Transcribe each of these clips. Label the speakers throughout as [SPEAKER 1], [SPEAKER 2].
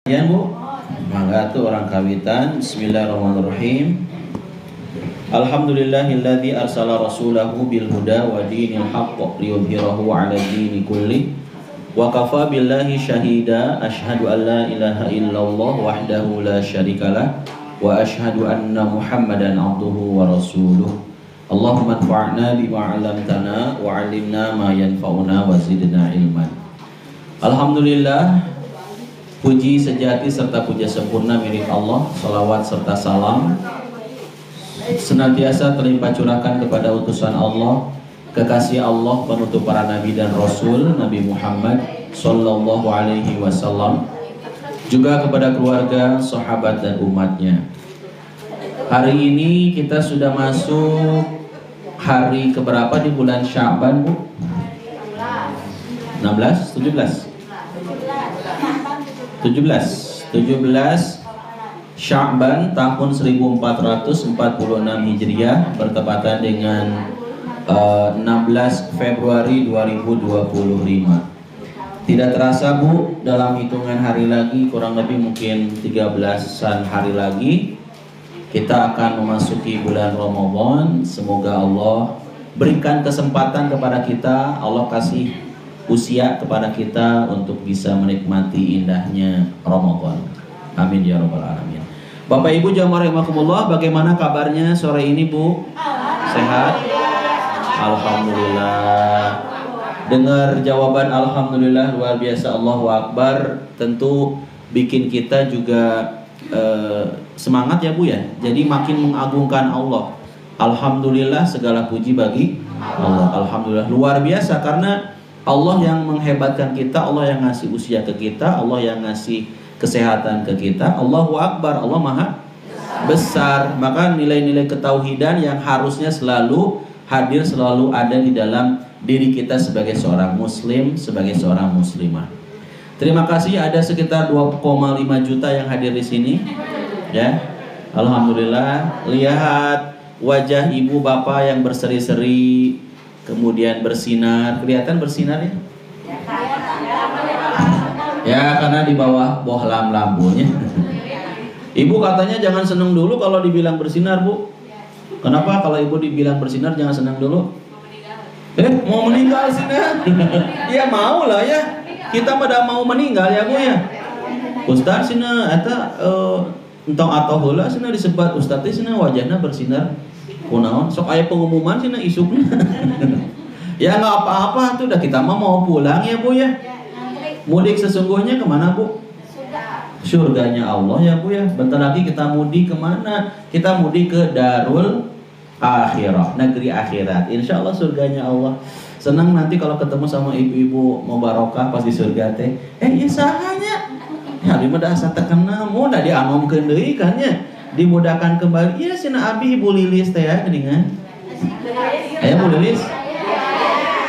[SPEAKER 1] Ya Bu, mangga tuh orang kawitan. Bismillahirrahmanirrahim. Alhamdulillahilladzi arsala rasulahu bil huda wa dinil haqq liyudhhirahu 'ala dini kulli. Wa kafa billahi syahida asyhadu an la ilaha illallah wahdahu la syarikalah wa asyhadu anna Muhammadan 'abduhu wa rasuluh. Allahumma anfa'na bima 'allamtana wa 'allimna ma yanfa'una wa zidna ilman. Alhamdulillah, puji sejati serta puja sempurna milik Allah, salawat serta salam senantiasa terlimpah curahkan kepada utusan Allah, kekasih Allah, penutup para nabi dan rasul, Nabi Muhammad sallallahu alaihi wasallam, juga kepada keluarga, sahabat dan umatnya. Hari ini kita sudah masuk hari keberapa di bulan Sya'ban, Bu? 16? 17 Sya'ban tahun 1446 Hijriah, bertepatan dengan 16 Februari 2025. Tidak terasa, Bu, dalam hitungan hari lagi, kurang lebih mungkin 13-an hari lagi, kita akan memasuki bulan Ramadan. Semoga Allah berikan kesempatan kepada kita, Allah kasih usia kepada kita untuk bisa menikmati indahnya Ramadan. Amin ya rabbal alamin. Bapak Ibu jamaah rahimakumullah, bagaimana kabarnya sore ini, Bu? Sehat? Alhamdulillah. Dengar jawaban alhamdulillah luar biasa, Allahu Akbar, tentu bikin kita juga semangat ya, Bu ya. Jadi makin mengagungkan Allah. Alhamdulillah, segala puji bagi Allah. Alhamdulillah luar biasa, karena Allah yang menghebatkan kita, Allah yang ngasih usia ke kita, Allah yang ngasih kesehatan ke kita. Allahu Akbar, Allah Maha Besar. Maka nilai-nilai ketauhidan yang harusnya selalu hadir, selalu ada di dalam diri kita sebagai seorang muslim, sebagai seorang muslimah. Terima kasih, ada sekitar 2,5 juta yang hadir di sini. Ya, alhamdulillah. Lihat wajah ibu bapak yang berseri-seri, kemudian bersinar, kelihatan bersinar ya? Ya, karena di bawah bohlam lampunya. Ibu katanya jangan senang dulu kalau dibilang bersinar, Bu. Kenapa kalau ibu dibilang bersinar jangan senang dulu? Mau meninggal sih nah? Ya mau lah ya. Kita pada mau meninggal ya, Bu ya. Ustaz sina eta entong atau heula sina disebat ustaz teh sina wajahna bersinar. Kunaon sok aya pengumuman sih na isuknya. Ya nggak apa-apa tuh, udah kita mau pulang ya, Bu ya. Mudik sesungguhnya kemana, Bu? Surganya Allah ya, Bu ya. Bentar lagi kita mudik kemana? Kita mudik ke Darul Akhirah, negeri akhirat. Insya Allah surganya Allah. Senang nanti kalau ketemu sama ibu-ibu mau barokah pas di surga teh. Ya sahanya. Ya di mah asa terkenal, mau dah dianomkeun deui kan ya. Dimudahkan kembali. Iya sina abi Bu Lilis teh ya geuningan. Aya Bu Lilis?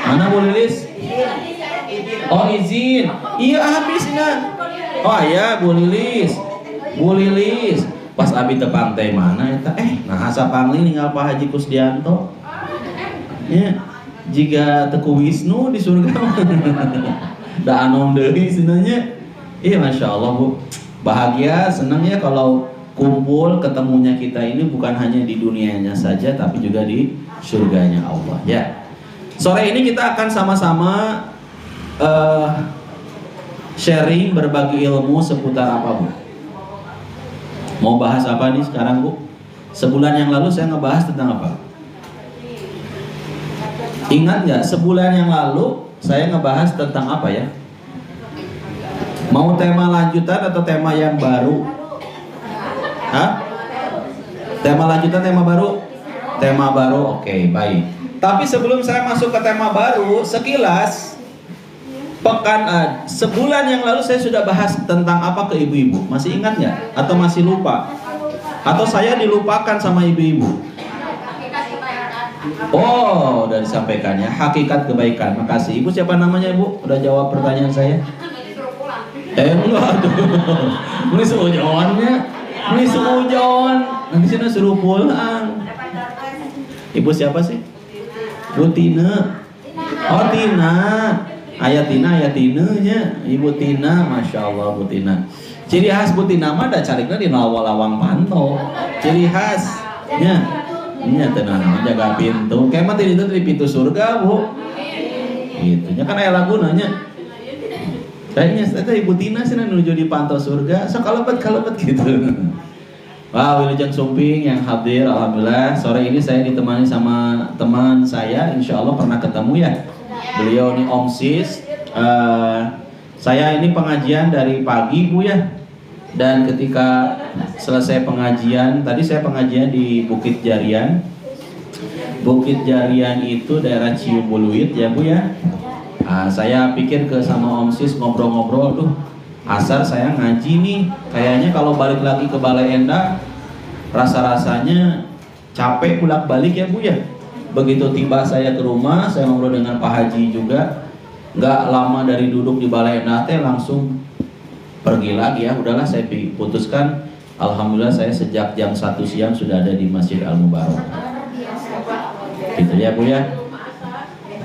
[SPEAKER 1] Mana Bu Lilis? Oh izin. Iya abi sina. Oh aya Bu Lilis. Bu Lilis. Pas abi teu pantai mana eta? Nah asa pangling ninggal Pak Haji Kusdianto. Ya, jika Teku Wisnu di surga. Da anom deui sinanya. Iya Masya Allah, Bu. Bahagia, senang ya kalau kumpul ketemunya kita ini bukan hanya di dunianya saja tapi juga di surganya Allah ya. Sore ini kita akan sama-sama sharing, berbagi ilmu seputar apa, Bu? Mau bahas apa nih sekarang, Bu? Sebulan yang lalu saya ngebahas tentang apa? Ingat nggak? Sebulan yang lalu saya ngebahas tentang apa ya? Mau tema lanjutan atau tema yang baru? Hah? Tema lanjutan, tema baru? Tema baru, oke, baik. Tapi sebelum saya masuk ke tema baru, sekilas sebulan yang lalu saya sudah bahas tentang apa ke ibu-ibu. Masih ingat nggak? Atau masih lupa? Atau saya dilupakan sama ibu-ibu? Oh, udah disampaikan ya, hakikat kebaikan. Makasih. Ibu siapa namanya, Bu? Udah jawab pertanyaan saya? Enggak tuh. Ini seujuannya. Ini seujuan. Nanti sini suruh pulang. Ibu siapa sih? Bu Tina. Oh Tina. Ayat Tina nya. Ibu Tina, Masya Allah Bu Tina. Ciri khas butina mah da carikna di lawang panto. Ciri khasnya nya teu naon jaga pintu. Kayak mah di pintu surga, Bu. Gitu. Nya kan aya laguna nya. Kayaknya eta ibu tina sih menuju di panto surga, sok kalebet gitu. Wah, Wilujeng Sumping yang hadir, alhamdulillah. Sore ini saya ditemani sama teman saya, insya Allah pernah ketemu ya. Beliau ini Om Sis. Saya ini pengajian dari pagi, Bu ya. Dan ketika selesai pengajian, tadi saya pengajian di Bukit Jarian. Bukit Jarian itu daerah Ciumbuluit ya, Bu ya. Saya pikir ke sama Om Sis ngobrol-ngobrol tuh. Asar saya ngaji nih, kayaknya kalau balik lagi ke Balai Endah rasa-rasanya capek bolak-balik ya Bu ya. Begitu tiba saya ke rumah, saya ngobrol dengan Pak Haji juga, nggak lama dari duduk di Balai Endah teh langsung pergi lagi ya. Udahlah saya putuskan, alhamdulillah saya sejak jam 1 siang sudah ada di Masjid Al Mubarak. Gitu ya Bu ya.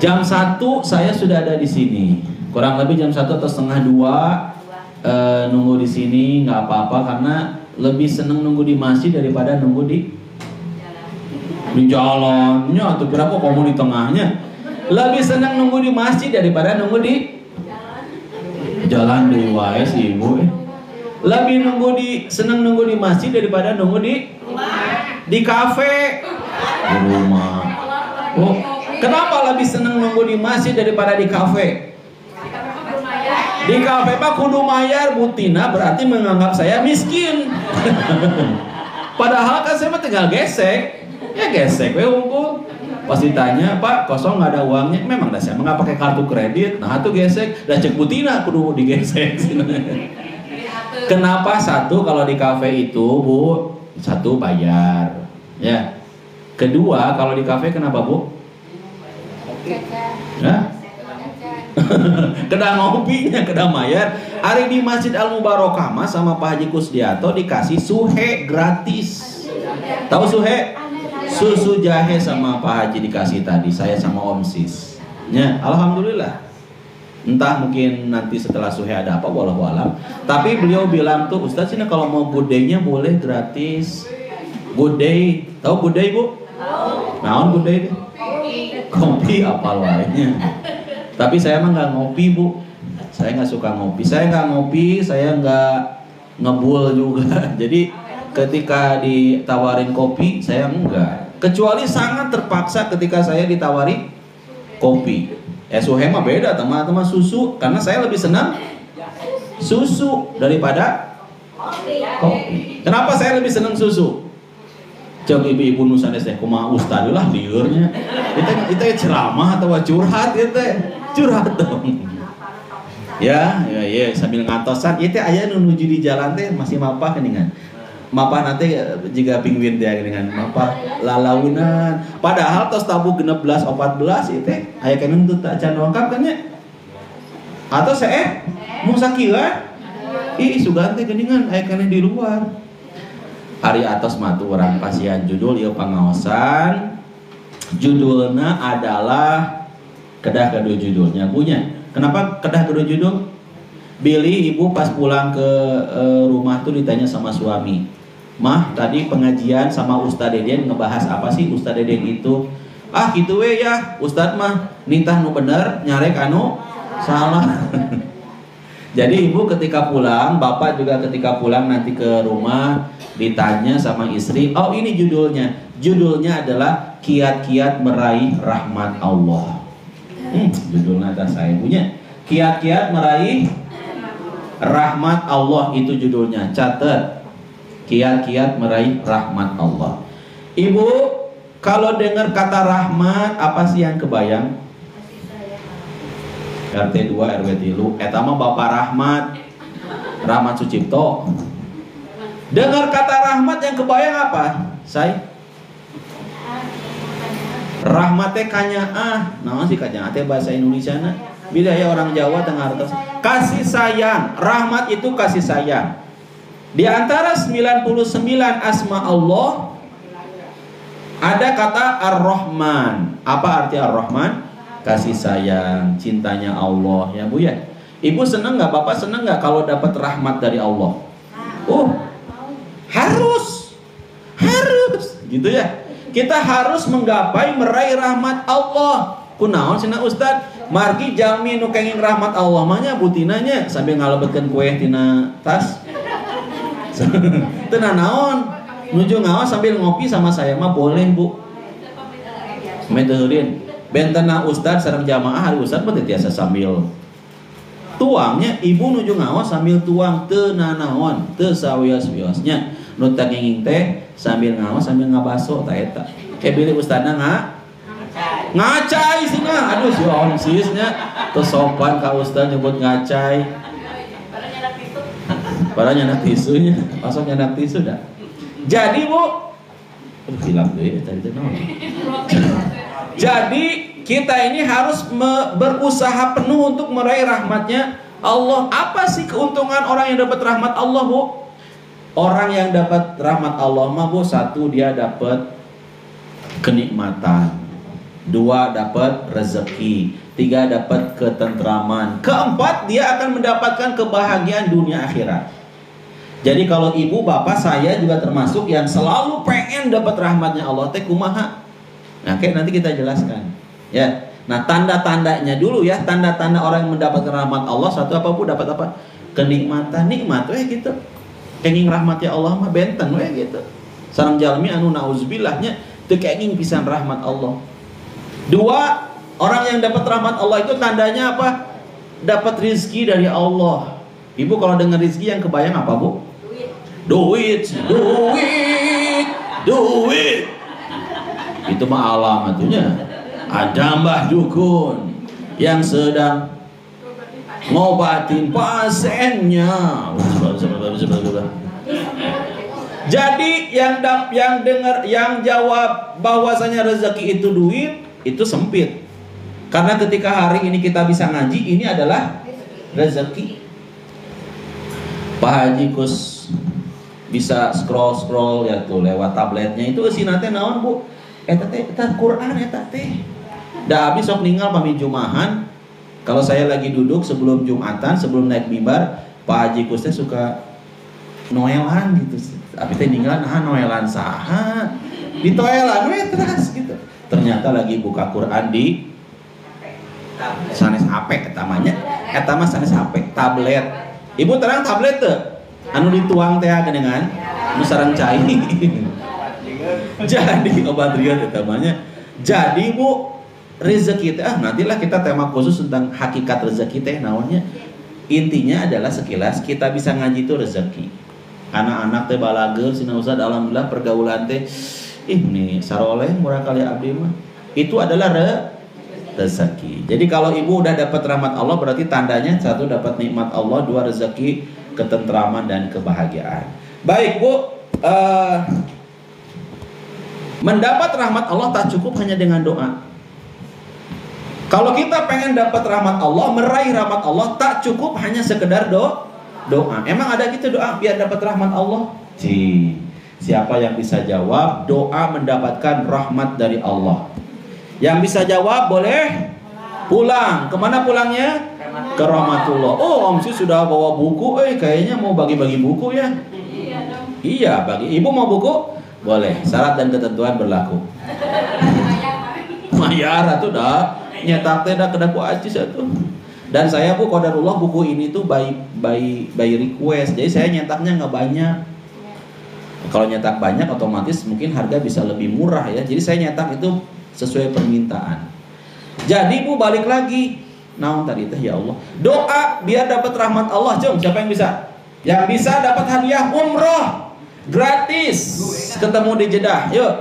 [SPEAKER 1] Jam 1 saya sudah ada di sini, kurang lebih jam 1 atau setengah 2. Nunggu di sini nggak apa-apa karena lebih seneng nunggu di masjid daripada nunggu di jalannya atau berapa kamu di tengahnya. Lebih seneng nunggu di masjid daripada nunggu di jalan di wae sih Ibu. Lebih seneng nunggu di masjid daripada nunggu di kafe di rumah. Oh, kenapa lebih seneng nunggu di masjid daripada di kafe? Di kafe Pak kudu mayar, butina berarti menganggap saya miskin. Padahal kan saya mah tinggal gesek. Ya gesek we unggul. Pas ditanya, "Pak, kosong nggak ada uangnya?" Memang dah saya nggak pakai kartu kredit. Nah, itu gesek, dah cek butina kudu digesek. Kenapa satu kalau di kafe itu, Bu? Satu bayar. Ya. Kedua, kalau di kafe kenapa, Bu? Hah? Kedai ngopinya, kedai mayar. Hari di Masjid Al Mubarakah mah sama Pak Haji Kusdiato dikasih suhe gratis. Tahu suhe? Susu jahe sama Pak Haji dikasih tadi. Saya sama Om Sis. Ya, alhamdulillah. Entah mungkin nanti setelah suhe ada apa, wallahu alam. Tapi beliau bilang tuh, Ustaz ini kalau mau good day-nya boleh gratis. Good day, tahu good day Bu? Naon good day? Kopi apa lainnya? Tapi saya mah nggak ngopi Bu, saya nggak suka ngopi. Saya nggak ngopi, saya nggak ngebul juga. Jadi ketika ditawarin kopi, saya enggak. Kecuali sangat terpaksa ketika saya ditawari kopi. Suhe mah beda teman-teman susu, karena saya lebih senang susu daripada kopi. Kenapa saya lebih senang susu? Cek ibu-ibu nusanes teh kumaha ustad lah liurnya. Itu ceramah atau curhat itu curhat dong. Ya sambil ngantosan itu aya nu nuju di jalan teh masih mapah geuningan. Mapah nanti jika pingwin teh geuningan, mapah lalaunan. Padahal tos tabu 16 14 itu aya kana nu tak can lengkap kan nya. Atau mau sakieu ih sugan teh geuningan aya kana di luar. Hari atas matu orang pasian judul ieu pangaosan. Judulnya adalah kedah kedua judulnya punya. Kenapa kedah kedua judul? Billy ibu pas pulang ke rumah tuh ditanya sama suami, "Mah, tadi pengajian sama Ustadz Deden ngebahas apa sih Ustadz Deden itu?" "Ah gitu we ya, Ustadz mah nitah nu bener, nyarek anu salah." Jadi ibu ketika pulang, bapak juga ketika pulang nanti ke rumah ditanya sama istri, "Oh ini judulnya." Judulnya adalah kiat-kiat meraih rahmat Allah. Judulnya ada saya punya. Kiat-kiat meraih rahmat Allah itu judulnya. Catat. Kiat-kiat meraih rahmat Allah. Ibu, kalau dengar kata rahmat, apa sih yang kebayang? RT 2 RW 3 eta mah Bapak Rahmat Sucipto. Dengar kata rahmat yang kebayang apa? Rahmat teh kanyaan. Naon sih kanyaan teh bahasa Indonesia na? Bila ya orang Jawa dengar terus. Kasih sayang. Rahmat itu kasih sayang. Di antara 99 asma Allah ada kata Ar-Rahman. Apa arti Ar-Rahman? Kasih sayang, cintanya Allah ya Bu ya. Ibu seneng nggak, Bapak seneng nggak kalau dapat rahmat dari Allah? Oh, harus gitu ya. Kita harus menggapai meraih rahmat Allah. Kunaon cenah Ustad? Margi jalmi nu kenging rahmat Allah mah nya butinanya sambil ngalebetkeun kue tina tas. Teu naon. Nuju ngaos sambil ngopi sama saya mah boleh, Bu. Meteurin. Bentena Ustad sareng jamaah hari Ustad mah tiasa sambil tuangnya, ibu nuju ngaos sambil tuang teu nanaon, teu sawios-wiosnya. Nu tanging teh sambil ngaos sambil ngabaso ta eta. Kayak bilih Ustadna ngacai sina. Aduh si onsisnya teu sopan ka Ustad nyebut ngacai. Padahal nyanak tisunya, masuk nyanak tisu dah. Jadi Bu, hilang deh tadi itu. Jadi kita ini harus berusaha penuh untuk meraih rahmatnya Allah. Apa sih keuntungan orang yang dapat rahmat Allah, Bu? Orang yang dapat rahmat Allah mah, Bu, satu dia dapat kenikmatan, dua dapat rezeki, tiga dapat ketentraman, keempat dia akan mendapatkan kebahagiaan dunia akhirat. Jadi kalau ibu bapak saya juga termasuk yang selalu pengen dapat rahmatnya Allah teh kumaha. Nah, kayak nanti kita jelaskan. Ya. Nah, tanda-tandanya dulu ya, tanda-tanda orang yang mendapatkan rahmat Allah satu apa Bu? Dapat apa? Kenikmatan, nikmat we gitu. Kenging rahmatnya Allah mah benten we gitu. Sareng jalmi anu nauzubillahnya teu kenging pisan rahmat Allah. Dua, orang yang dapat rahmat Allah itu tandanya apa? Dapat rizki dari Allah. Ibu kalau dengar rizki yang kebayang apa, Bu? Duit. Itu mah alamatnya. Ada Mbah Dukun yang sedang ngobatin pasiennya. Jadi yang dengar, yang jawab bahwasanya rezeki itu duit, itu sempit. Karena ketika hari ini kita bisa ngaji, ini adalah rezeki. Pak Haji Kus bisa scroll ya tuh lewat tabletnya itu sina teh naon Bu? Eta teh Quran eta teh. Da abis sok ninggal pami Jumahan. Kalau saya lagi duduk sebelum Jumatan, sebelum naik mimbar, Pak Haji Kus teh suka noelan gitu. Abi teh ninggal nah noelan saha? Ditoelan we terus gitu. Ternyata lagi buka Quran di sanes HP etamanya. Eta mah sanes HP, tablet. Ibu terang tablet teh anu dituang teh dengan anu sareng cai. Jadi obat riat utamanya. Jadi Bu, rezeki teh nantilah kita tema khusus tentang hakikat rezeki teh naonnya. Intinya adalah sekilas kita bisa ngaji itu rezeki. Anak-anak teh balager sina Ustaz alhamdulillah pergaulan teh nih saroleh murah kali abdi mah. Itu adalah rezeki. Jadi kalau ibu udah dapat rahmat Allah berarti tandanya satu dapat nikmat Allah, dua rezeki, ketentraman dan kebahagiaan. Baik Bu, mendapat rahmat Allah tak cukup hanya dengan doa. Kalau kita pengen dapat rahmat Allah, meraih rahmat Allah, tak cukup hanya sekedar doa. Emang ada gitu doa biar dapat rahmat Allah? Siapa yang bisa jawab doa mendapatkan rahmat dari Allah? Yang bisa jawab boleh pulang. Kemana pulangnya? Ke rahmatullah. Oh, Om Sis sudah bawa buku, kayaknya mau bagi-bagi buku ya? Iya, bagi ibu mau buku? Boleh. Syarat dan ketentuan berlaku. Mayar atuh dah. Nyetak teh dah kedaku acis atuh. Dan saya Bu qadarullah buku ini tuh by request. Jadi saya nyetaknya nggak banyak. Kalau nyetak banyak otomatis mungkin harga bisa lebih murah ya. Jadi saya nyetak itu sesuai permintaan. Jadi Bu balik lagi. Naon tadi teh ya Allah. Doa biar dapat rahmat Allah. Jom, siapa yang bisa? Yang bisa dapat hadiah umroh gratis. Ketemu di Jeddah. Yuk.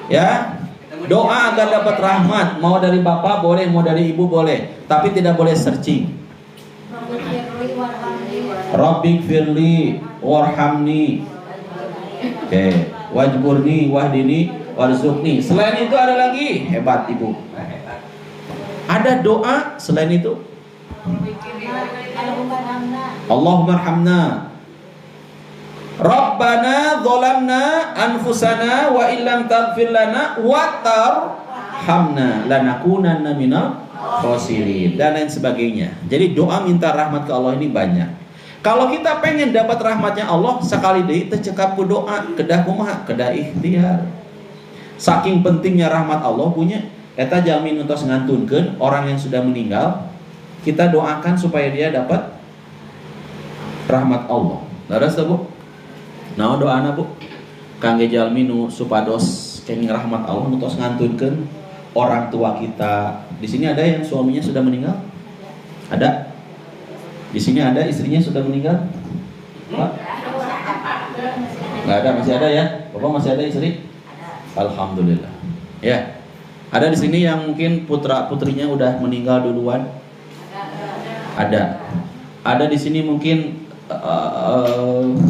[SPEAKER 1] Ya. Doa agar dapat rahmat. Mau dari bapak boleh, mau dari ibu boleh. Tapi tidak boleh searching. Rabbik firli warhamni. Oke. Wajburni wahdini warzuqni. Selain itu ada lagi. Hebat ibu. Ada doa selain itu. Allahumma arhamna. Rabbana dzalamna anfusana wa illam taghfir lana wa tarhamna lanakunanna minal khasirin dan lain sebagainya. Jadi doa minta rahmat ke Allah ini banyak. Kalau kita pengen dapat rahmatnya Allah, sekali deui teu cekap ku doa, kedah kumaha? Kedah ikhtiar. Saking pentingnya rahmat Allah punya, eta jalmi nu tos ngantunkeun orang yang sudah meninggal, kita doakan supaya dia dapat rahmat Allah. Laras teh Bu? Naon doana Bu? Kangge jalmi nu supados kenging rahmat Allah nu tos ngantunkeun orang tua kita. Di sini ada yang suaminya sudah meninggal? Ada? Di sini ada istrinya sudah meninggal? Pak? Nggak ada, masih ada ya? Bapak masih ada istri? Alhamdulillah. Ya. Ada di sini yang mungkin putra putrinya udah meninggal duluan? Ada. Ada di sini mungkin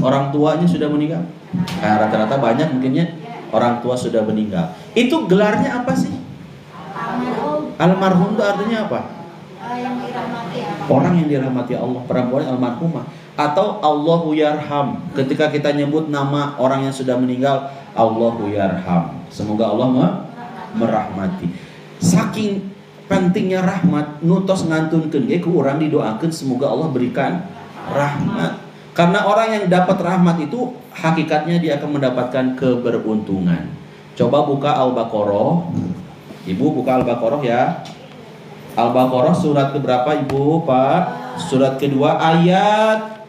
[SPEAKER 1] orang tuanya sudah meninggal? Nah, rata-rata banyak mungkinnya orang tua sudah meninggal. Itu gelarnya apa sih? Almarhum itu artinya apa? Orang yang dirahmati Allah, perempuan almarhumah. Atau Allahu yarham. Ketika kita nyebut nama orang yang sudah meninggal, Allahu yarham. Semoga Allah merahmati. Saking pentingnya rahmat, nutos ngantunkeun ge ku urang didoakeun semoga Allah berikan rahmat. Karena orang yang dapat rahmat itu hakikatnya dia akan mendapatkan keberuntungan. Coba buka Al-Baqarah. Ibu buka Al-Baqarah ya. Al-Baqarah surat keberapa Ibu, Pak? Surat kedua ayat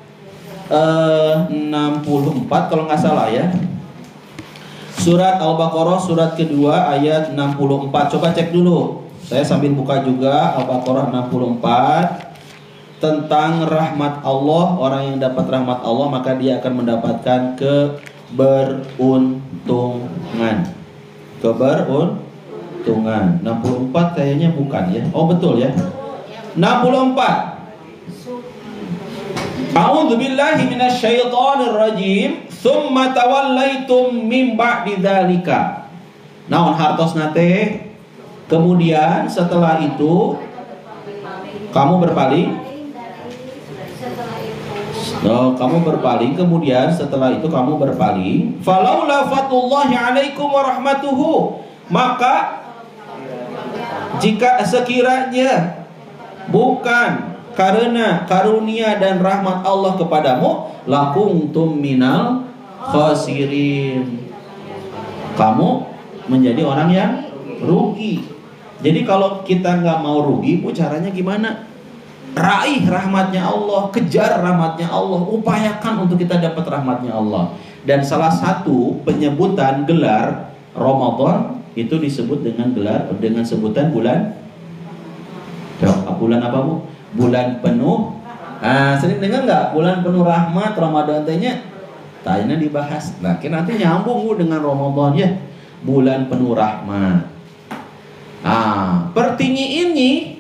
[SPEAKER 1] 64 kalau nggak salah ya. Surat Al-Baqarah surat kedua ayat 64. Coba cek dulu. Saya sambil buka juga Al-Baqarah 64. Tentang rahmat Allah, orang yang dapat rahmat Allah maka dia akan mendapatkan keberuntungan. Keberuntungan. 64 kayaknya bukan ya. Oh betul ya. 64. A'udzu billahi minasyaitonir rajim. Tsumma tawallaitum min ba'di dzalika. Naon hartosna teh? Kemudian setelah itu kamu berpaling. No, kamu berpaling, kemudian setelah itu kamu berpaling. Falaula fatullahi alaikum warahmatuhu. Maka jika sekiranya bukan karena karunia dan rahmat Allah kepadamu, lakuntum minal khasirin. Kamu menjadi orang yang rugi. Jadi kalau kita nggak mau rugi, Bu, caranya gimana? Raih rahmatnya Allah, kejar rahmatnya Allah, upayakan untuk kita dapat rahmatnya Allah. Dan salah satu penyebutan gelar Ramadan itu disebut dengan sebutan bulan apa Bu? Bulan penuh. Sering dengar nggak? Bulan penuh rahmat, Ramadan tehnya. Tanya dibahas. Nah, nanti nyambung Bu dengan Ramadan ya. Bulan penuh rahmat. Pertinyi ini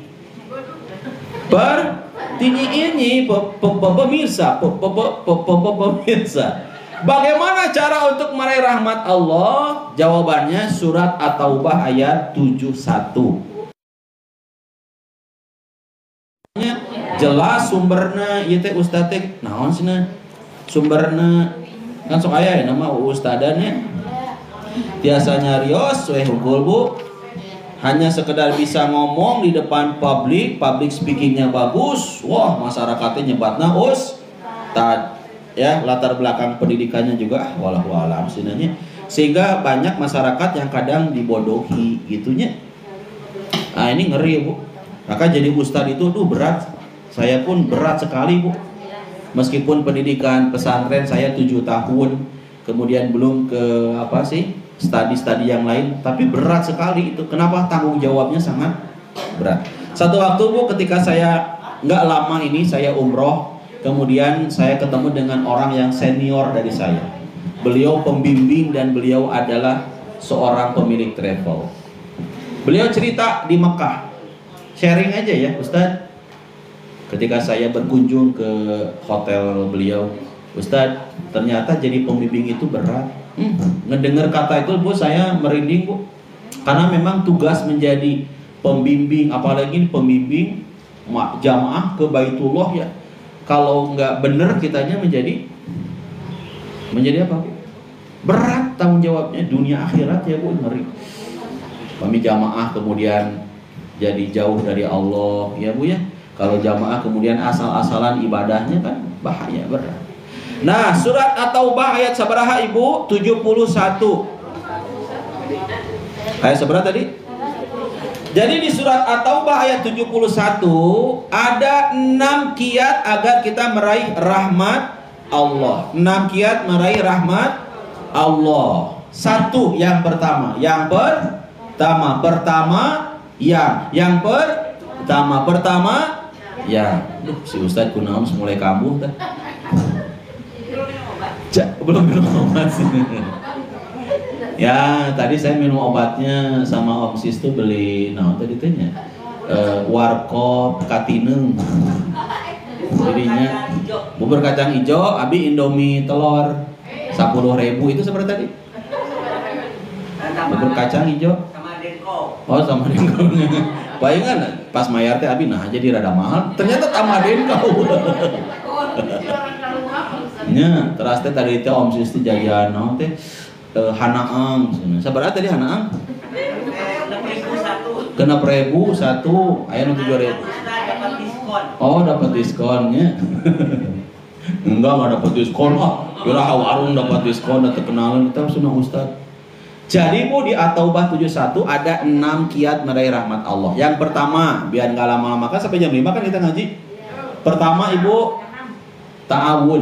[SPEAKER 1] pemirsa. Bagaimana cara untuk meraih rahmat Allah? Jawabannya surat At-Taubah ayat 71. Jelas sumberna ieu teh ustaz teh naon cenah? Sumberna kan sok aya nama ustadannya. Tiasa nyarios we hungkul Bu. Hanya sekedar bisa ngomong di depan public speakingnya bagus. Wah, masyarakatnya nyebatna ustad. Ya, latar belakang pendidikannya juga wallahu alam sinanya. Sehingga banyak masyarakat yang kadang dibodohi gitunya. Ini ngeri Bu. Maka jadi ustadz itu berat. Saya pun berat sekali Bu. Meskipun pendidikan pesantren saya 7 tahun, kemudian belum ke studi yang lain, tapi berat sekali itu. Kenapa? Tanggung jawabnya sangat berat. Satu waktu Bu, ketika saya nggak lama ini saya umroh, kemudian saya ketemu dengan orang yang senior dari saya. Beliau pembimbing dan beliau adalah seorang pemilik travel. Beliau cerita di Mekah. Sharing aja ya Ustadz. Ketika saya berkunjung ke hotel beliau, Ustadz, ternyata jadi pembimbing itu berat. Ngedengar kata itu Bu, saya merinding Bu. Karena memang tugas menjadi pembimbing, apalagi pembimbing jamaah ke Baitullah ya. Kalau nggak benar kitanya menjadi apa Bu? Berat tanggung jawabnya, dunia akhirat ya Bu, ngeri. Kami jamaah kemudian jadi jauh dari Allah ya Bu ya. Kalau jamaah kemudian asal-asalan ibadahnya kan bahaya berat. Nah, surat At-Taubah ayat sabaraha Ibu? 71. Ayat seberapa tadi? Jadi di surat At-Taubah ayat 71 ada 6 kiat agar kita meraih rahmat Allah. 6 kiat meraih rahmat Allah. Satu, yang pertama. Yang pertama ya. Si Ustadz kunaon mulai kambuh kan? Belum minum obat sih. Ya, tadi saya minum obatnya sama Om Sis tuh beli, tadi tanya warkop katineng. Jadinya bubur kacang hijau, abi Indomie telur 10.000 itu seperti tadi. Bubur kacang hijau.
[SPEAKER 2] Sama Denko.
[SPEAKER 1] Oh, sama Denko. Bayangan pas mayar teh abi jadi rada mahal. Ternyata sama Denko. Nya, terus teh tadi teh Om Sis jajan naon teh hanaang. Sabaraha tadi hanaang?
[SPEAKER 2] 6.001.
[SPEAKER 1] Kena 1.000 satu, aya nu 7.000.
[SPEAKER 2] Dapat diskon.
[SPEAKER 1] Oh, dapat diskonnya. Enggak dapat diskon. Kira warung dapat diskon atau kenalan kita sunah Ustaz. Jadi Bu di At-Taubah 71 ada 6 kiat meraih rahmat Allah. Yang pertama, biar enggak lama-lama kan sampai jam 5 kan kita ngaji. Pertama Ibu, ta'awun.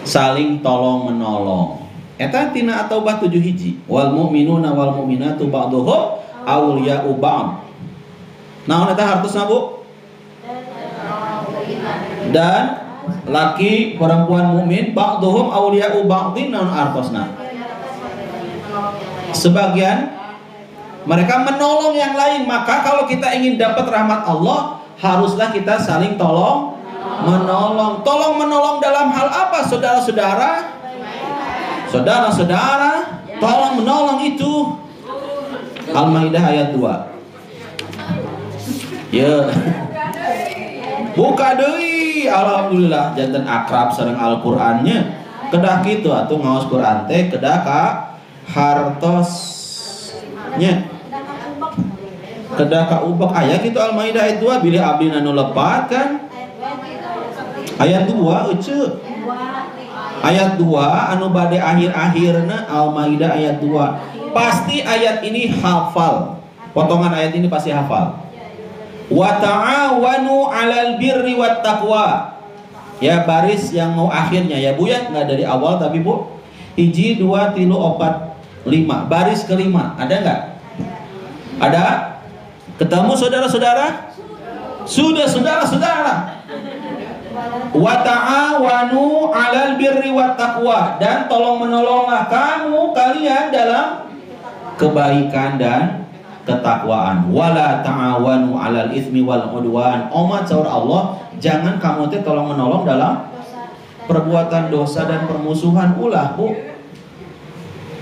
[SPEAKER 1] Saling tolong menolong. Eta tina At-Taubah 7 hiji. Wal mu'minuna wal mu'minatu ba'duhum awliya'u ba'd. Naon eta hartosna Bu? Dan laki perempuan mukmin ba'duhum awliya'u ba'din naon hartosna? Sebagian mereka menolong yang lain. Maka kalau kita ingin dapat rahmat Allah, haruslah kita saling tolong menolong. Tolong menolong dalam hal apa, saudara-saudara? Saudara-saudara, tolong menolong itu Al-Maidah ayat 2. Ya. Buka deui, alhamdulillah janten akrab sareng Al-Qur'annya. Kedah kitu atuh ngaos Qur'an teh kedah ka hartosnya. Kedah ka ubek aya kitu Al-Maidah ayat 2 bilih abdi nu lepat kan. Ayat 2 euceu. Ayat 2 anu bade akhir-akhirna Al-Maidah ayat 2. Pasti ayat ini hafal. Potongan ayat ini pasti hafal. Wa ta'awanu 'alal birri wat taqwa. Ya baris yang mau akhirnya ya Bu ya, enggak dari awal tapi Bu. 1 2 3 4 5. Baris kelima. Ada enggak? Ada? Ketemu saudara-saudara? Sudah saudara-saudara. Wa ta'awanu 'alal birri wat taqwa, dan tolong menolonglah kalian dalam kebaikan dan ketakwaan. Wala ta'awanu 'alal itsmi wal 'udwan. Omat saur Allah, jangan kamu teh tolong menolong dalam perbuatan dosa dan permusuhan ulah Bu.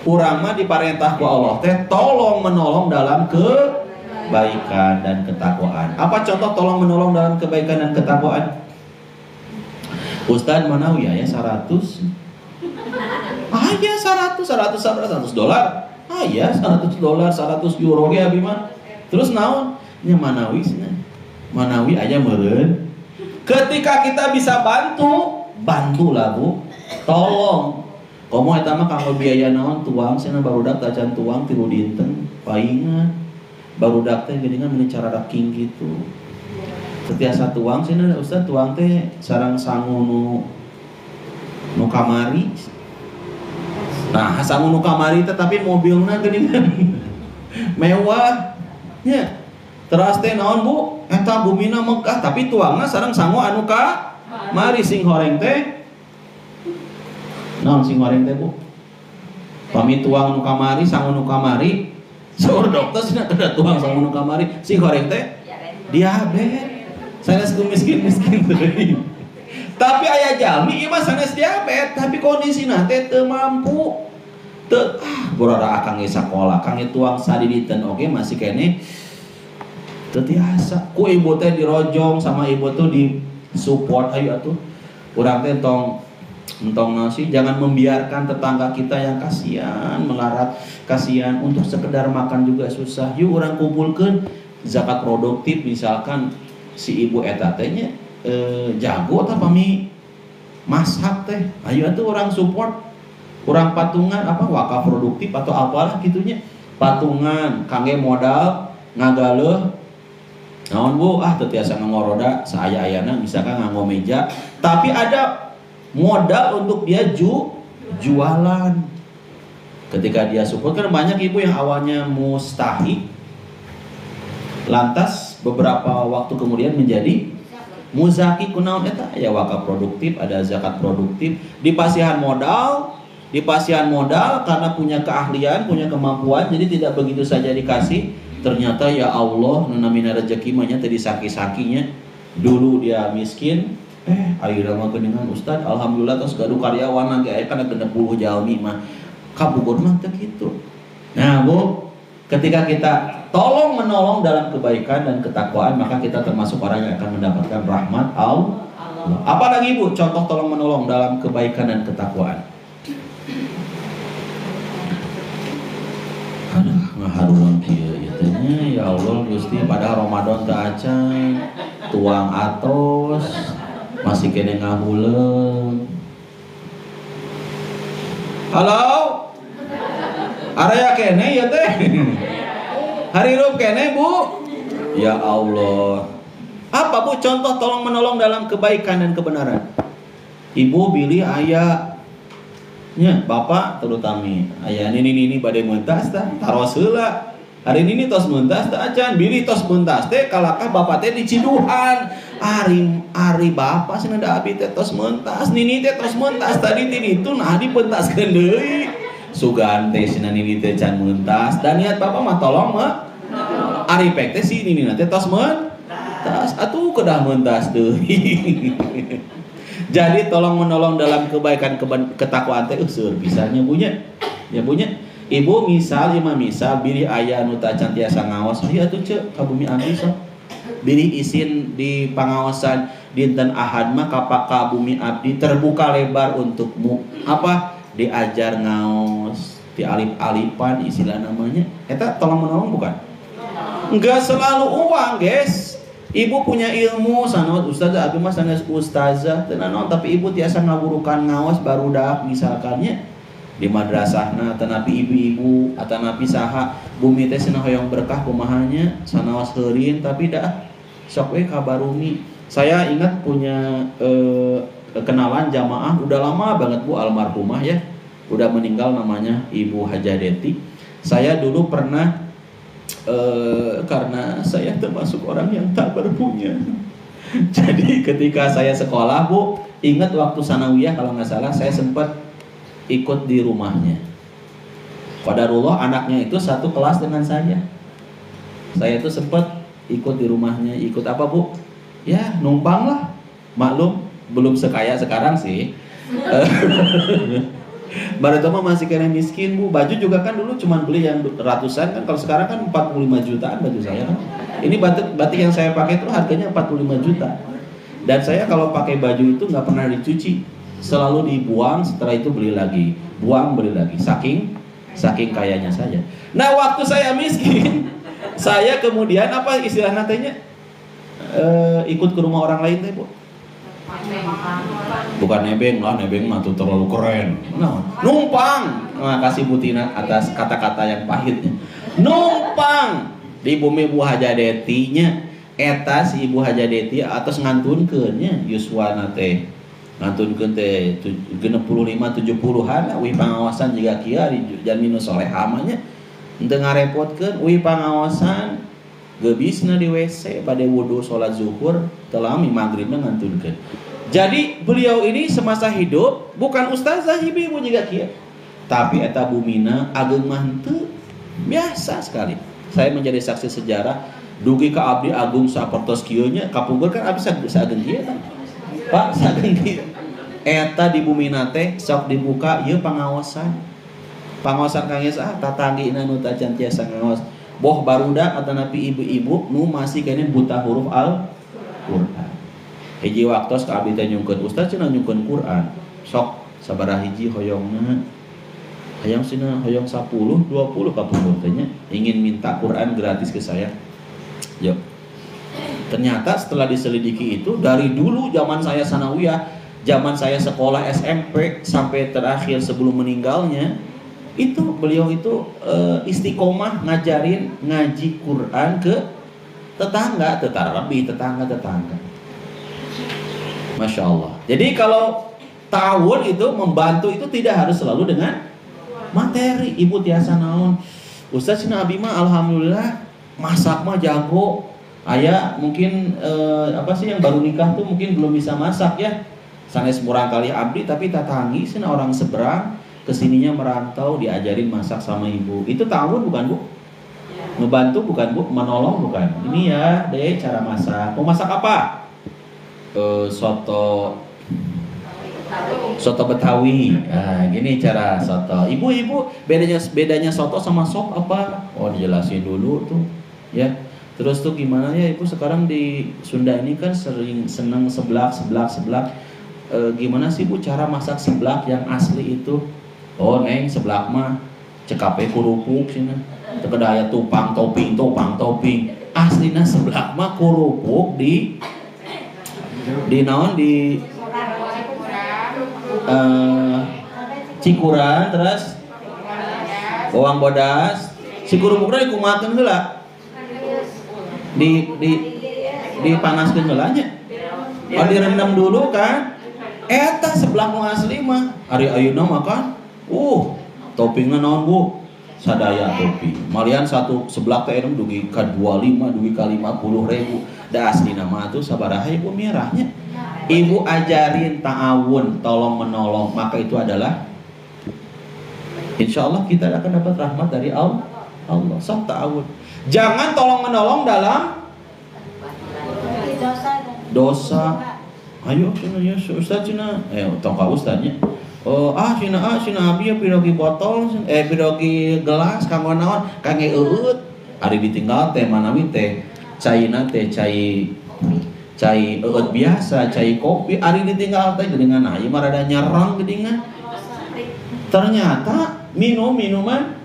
[SPEAKER 1] Urang mah diparentah ku Allah teh tolong menolong dalam kebaikan dan ketakwaan. Apa contoh tolong menolong dalam kebaikan dan ketakwaan? Ustaz Manawi ya 100. Ah ya 100 dolar. Ah ya 100 dolar, 100 euro ge abi mah. Terus naon? Nya Manawi cenah. Manawi aya meureun. Ketika kita bisa bantulah Bu. Tolong. Komo eta mah kanggo biaya naon tuang cenah barudak tacan tuang 3 dinten paingan. Barudak teh geuningan meuni cara raking gitu. Setiasa tuang sih nih Ustaz, tuang teh sarang sangu nu kamari. Nah sangu nu kamari teh tapi mobilna geuningan mewah nya. Terus teh naon Bu, eta bumina megah tapi tuangna sareng sangu anu kamari. Sing horeng teh naon sing horeng teh Bu? Pami tuang nu kamari, sangu nu kamari. Saur dokter cenah kada tuang sangu nu kamari, sing horeng teh diabetes. Sanes miskin-miskin teh. Tapi aya jalmi ieu mah sanes diabetes, tapi kondisina teh teu mampu. Teu borara akang ge sakola, kang tuang sadiditen oge masih kene teu tiasa. Ku ibu teh dirojong sama ibu tuh di support ayo atuh. Urang teh entong nasi, jangan membiarkan tetangga kita yang kasihan melarat, kasihan untuk sekedar makan juga susah. Yuk urang kumpulkeun zakat produktif misalkan si ibu eta teh nya jago atau pami masak teh, ayo atuh orang support, orang patungan apa wakaf produktif atau apalah gitunya, patungan kangge modal ngagaleuh naon bu teu tiasa ngangoroda saya ayana misalkan nganggo meja tapi ada modal untuk dia jualan. Ketika dia support, kan banyak ibu yang awalnya mustahik lantas beberapa waktu kemudian menjadi muzaki kunaon eta ya wakaf produktif, ada zakat produktif, dipasihan modal karena punya keahlian, punya kemampuan, jadi tidak begitu saja dikasih. Ternyata ya Allah namina rezeki mah nya tadi saki-sakinya. Dulu dia miskin, ayeuna mah geuningan Ustad, alhamdulillah tos gaduh karyawan lagi aya kana 60 jalmi mah. Kabogor mah teh kitu. Nah, Bu, ketika kita tolong menolong dalam kebaikan dan ketakwaan, maka kita termasuk orang yang akan mendapatkan rahmat Allah. Apalagi Bu, contoh tolong menolong dalam kebaikan dan ketakwaan. Aduh, ngaharuan kieu ieu nya ya Allah Gusti, padahal Ramadan teu acan, tuang atos, masih kene ngahuleung. Halo? Area kene ya teh. Harirup kene Bu. Ya Allah. Apa Bu contoh tolong menolong dalam kebaikan dan kebenaran? Ibu pilih ayah nya bapak terutama ayah ini bade mentas tah taros heula. Hari ini tos mentas tah acan bilih tos mentas teh kalakah bapak teh di Ciduhan. Ari bapak cenah da abi teh tos mentas, nini teh tos mentas tadi tini itu nah dipentaskeun deui. Sugan teh cenah nini teh can mentas dan niat bapak mah tolong mah ari pek teh si nini teh tos mentas atuh kedah mentas deui. Jadi tolong menolong dalam kebaikan ketakwaan teh seueur pisannya bunya. Ya bunya. Ibu misal bili aya nu tacan tiasa ngaos, ieu atuh ceuk ka bumi abdi sok. Bili izin di pangaosan dinten Ahad mah ka bumi abdi terbuka lebar untukmu. Apa? Diajar ngaos, dialip-alipan istilah namanya. Eta tolong menolong bukan? Enggak selalu uang, guys. Ibu punya ilmu, sanawat ustazah, abi mah sanes ustazah, teu naon tapi ibu tiasa ngaburukan ngaos barudak misalkannya di madrasahna tanapi ibu-ibu atanapi saha bumi teh cenah hoyong berkah kumahanya sanaos heurin tapi dah sok we kabarumi. Saya ingat punya kenalan jamaah udah lama banget Bu, almarhumah ya, udah meninggal, namanya Ibu Hajadeti. Saya dulu pernah karena saya termasuk orang yang tak berpunya. Jadi ketika saya sekolah Bu, ingat waktu sanawiyah kalau nggak salah saya sempat ikut di rumahnya. Qadarullah anaknya itu satu kelas dengan saya. Saya tuh sempat ikut di rumahnya. Ikut apa Bu? Ya numpang lah. Maklum belum sekaya sekarang sih. Baru itu mah masih kena miskin Bu. Baju juga kan dulu cuma beli yang ratusan kan. Kalau sekarang kan 45 jutaan baju saya kan. Ini batik yang saya pakai itu harganya 45 juta. Dan saya kalau pakai baju itu nggak pernah dicuci, selalu dibuang. Setelah itu beli lagi, buang beli lagi. Saking kayanya saya. Nah waktu saya miskin, saya kemudian apa istilah nantinya ikut ke rumah orang lain teh Bu. Bukan nebeng lah, nebeng mah tuh terlalu keren. Numpang. Nah, kasih Butina atas kata-kata yang pahitnya. Numpang di bumi Bu Hajadetinya. Eta si Ibu Hajadeti atas ngantunkeunnya yuswana teh. Ngantunkeun teh 65-70-an wi pangawasan jiga kieu di Jaminu Solehah mah nya. Henteu ngarepotkeun wi pangawasan gebisna di WC pada wudu sholat zuhur telami maghribna ngantunkeun. Jadi beliau ini semasa hidup bukan ustazah ibu juga kieu, tapi eta bumina ageung mah henteu, biasa sekali. Saya menjadi saksi sejarah dugi ka abdi agung sapertos kieu nya kapungkur kan abdi sageung kieu kan. Pak sageung kieu. Eta di bumina teh sok dibuka ieu pangaosan. Pangaosan kangge saha tatanggina nu tacan tiasa ngaos. Boh barudak atanapi ibu-ibu nu masih kene buta huruf Al-Qur'an. Hiji waktos ka abdi teh nyungkeun ustaz cenah nyungkeun Quran. Sok sabaraha hiji hoyongna. Hayang cenah hoyong 10, 20 kapungkur teh nya ingin minta Quran gratis ke saya. Yuk. Ternyata setelah diselidiki itu dari dulu zaman saya sanawiyah, zaman saya sekolah SMP sampai terakhir sebelum meninggalnya, itu beliau itu istiqomah ngajarin ngaji Quran ke tetangga, tetangga. Masya Allah. Jadi kalau ta'awun itu membantu itu tidak harus selalu dengan materi. Ibu tiasa naon, Ustaz cina abi mah alhamdulillah masak mah jago. Ayah mungkin apa sih yang baru nikah tuh mungkin belum bisa masak ya. Sanes murang kali abdi tapi tatangi sih orang seberang kesininya merantau diajarin masak sama ibu. Itu ta'awun bukan Bu? Ngebantu bukan Bu? Menolong bukan? Ini ya deh cara masak. Mau masak apa? Soto Betawi. Nah, gini cara soto. Ibu, bedanya soto sama sop apa? Oh, dijelasin dulu tuh, ya. Terus tuh gimana ya Ibu sekarang di Sunda ini kan sering seneng seblak. Gimana sih Bu cara masak seblak yang asli itu? Oh, neng seblak mah cekape kurupuk sini. Tekedaya tupang topping. Aslina seblak mah kurupuk di naon di cikuran terus bawang bodas si kurupukna dikumakeun heula dipanaskeun heula nya direndam dulu kan eta seblak nu asli mah ari ayeuna makan toppingna naon Bu sadaya topping malian satu seblak teh dugi ka 25 dugi ka 50.000 da asli nama tuh sabaraha Ibu merahnya. Ibu ajarin ta'awun, tolong menolong, maka itu adalah insya Allah kita akan dapat rahmat dari Allah. Sok ta'awun. Jangan tolong menolong dalam dosa. Ayo ya Ustaz cina, tongka Ustaznya. Cina abi ya pirogi botol, pirogi gelas kanggo naon, kangge eut. Ari ditinggal teh manawi teh caina teh cai eut biasa, cai kopi, ari ditinggal teh geuningan aya mah rada nyerang geuningan. Ternyata minuman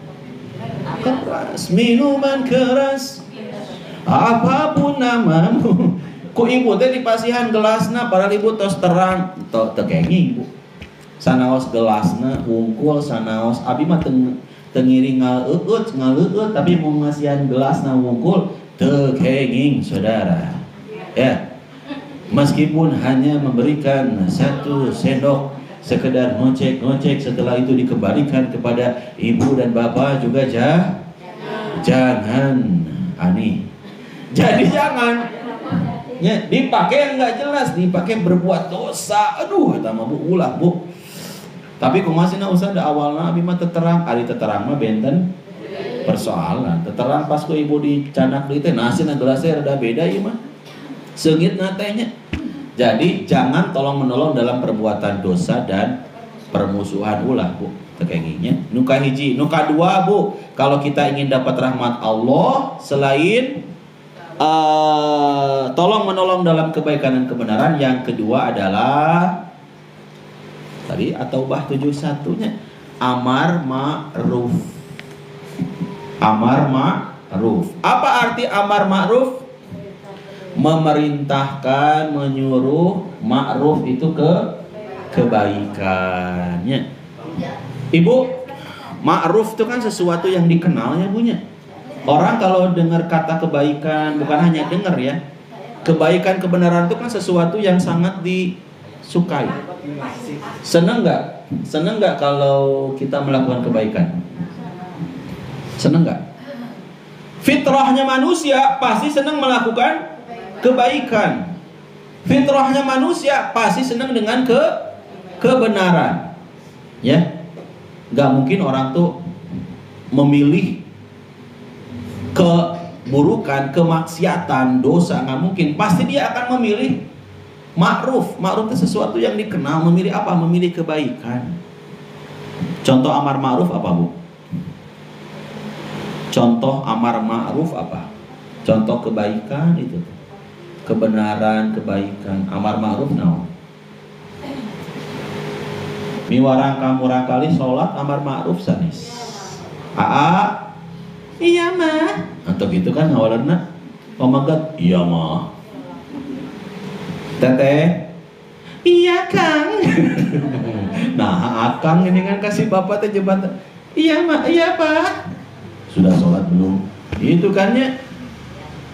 [SPEAKER 1] keras. Apapun namamu. Ku ibu teh dipasihan gelasna para ibu tos terang, teu kenging Ibu. Sanaos gelasna wungkul sanaos abi mah teu ngiring ngaleueut tapi mau ngasihan gelasna wungkul teu kenging saudara. Ya. Meskipun hanya memberikan 1 sendok sekedar ngocek setelah itu dikembalikan kepada ibu dan bapak juga jangan ani. Jadi jangan ya, dipakai yang nggak jelas, dipakai berbuat dosa. Aduh, eta mah Bu ulah Bu. Tapi kumasina usah da awalna abi mah teterang, ari teterang mah benten persoalan. Teterang pas ku ibu dicanak deui teh nasina gelasnya rada beda ieu mah. Seungit natenya. Jadi jangan tolong menolong dalam perbuatan dosa dan permusuhan ulah Bu. Tekenginya. Nuka hiji, nuka dua Bu. Kalau kita ingin dapat rahmat Allah selain tolong menolong dalam kebaikan dan kebenaran, yang kedua adalah tadi At-Taubah 71-nya amar ma'ruf. Amar ma'ruf. Apa arti amar ma'ruf? Memerintahkan, menyuruh, ma'ruf itu kebaikannya. Ibu, ma'ruf itu kan sesuatu yang dikenal ya Bunya. Orang kalau dengar kata kebaikan, bukan hanya dengar ya, kebaikan kebenaran itu kan sesuatu yang sangat disukai. Seneng nggak kalau kita melakukan kebaikan? Seneng nggak? Fitrahnya manusia pasti senang melakukan kebaikan. Fitrahnya manusia pasti senang dengan kebenaran. Ya, nggak mungkin orang tuh memilih keburukan, kemaksiatan, dosa, nggak mungkin. Pasti dia akan memilih ma'ruf. Ma'ruf itu sesuatu yang dikenal. Memilih apa? Memilih kebaikan. Contoh amar ma'ruf apa Bu? Contoh amar ma'ruf apa? Contoh kebaikan itu. Kebenaran, kebaikan. Amar ma'ruf naon? Miwarang kamurang kali sholat amar ma'ruf sanis. Iya mah. Untuk itu kan ngawalerna Pamagat, iya mah. Teteh, iya Kang. Nah, Akang ini kan kasih bapak teh jebatan. Iya mak, iya pak. Sudah sholat belum? Itu kan ya.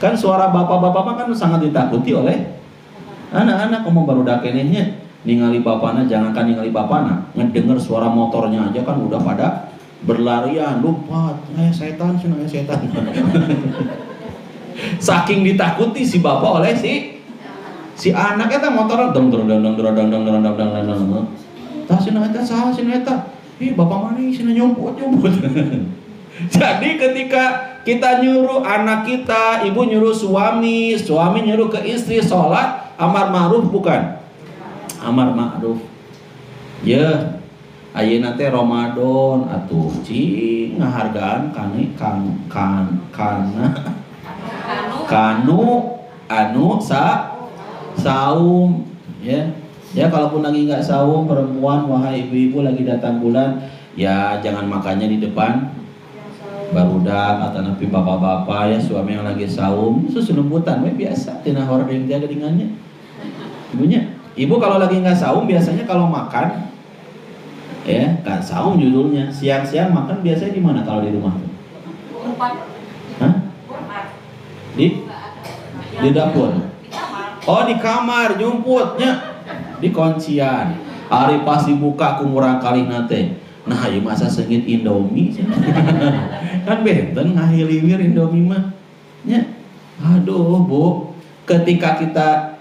[SPEAKER 1] Kan suara bapak-bapak mah kan sangat ditakuti oleh anak-anak. Ngomong baru dakenehnya ningali bapana, jangankan ningali bapana, ngedenger suara motornya aja kan udah pada berlarian, lupa, setan, setan. Saking ditakuti si bapak oleh si anaknya teh motor dong. Tah cenah eta saha cenah eta? Ih bapak mana cenah nyompot. Jadi ketika kita nyuruh anak kita, ibu nyuruh suami nyuruh ke istri sholat, amar ma'ruf bukan? Amar ma'ruf. Ya, ayeuna teh Ramadan atuh cing ngahargaan kanu anu saum ya. Ya kalaupun lagi nggak saum perempuan, wahai ibu-ibu lagi datang bulan, ya jangan makannya di depan barudak atau napi bapak-bapak ya, suami yang lagi saum susunumputan biasa tina hordeng dia gedingannya. Ibu kalau lagi nggak saum biasanya kalau makan ya nggak saum judulnya, siang-siang makan biasanya di mana kalau di rumah? Hah? Di dapur. Oh di kamar jumputnya di kuncian. Hari pas dibuka kumurang kali nate. Nah ya masa sengit Indomie kan benten ngahiliwir Indomie mah ya. Aduh bu, ketika kita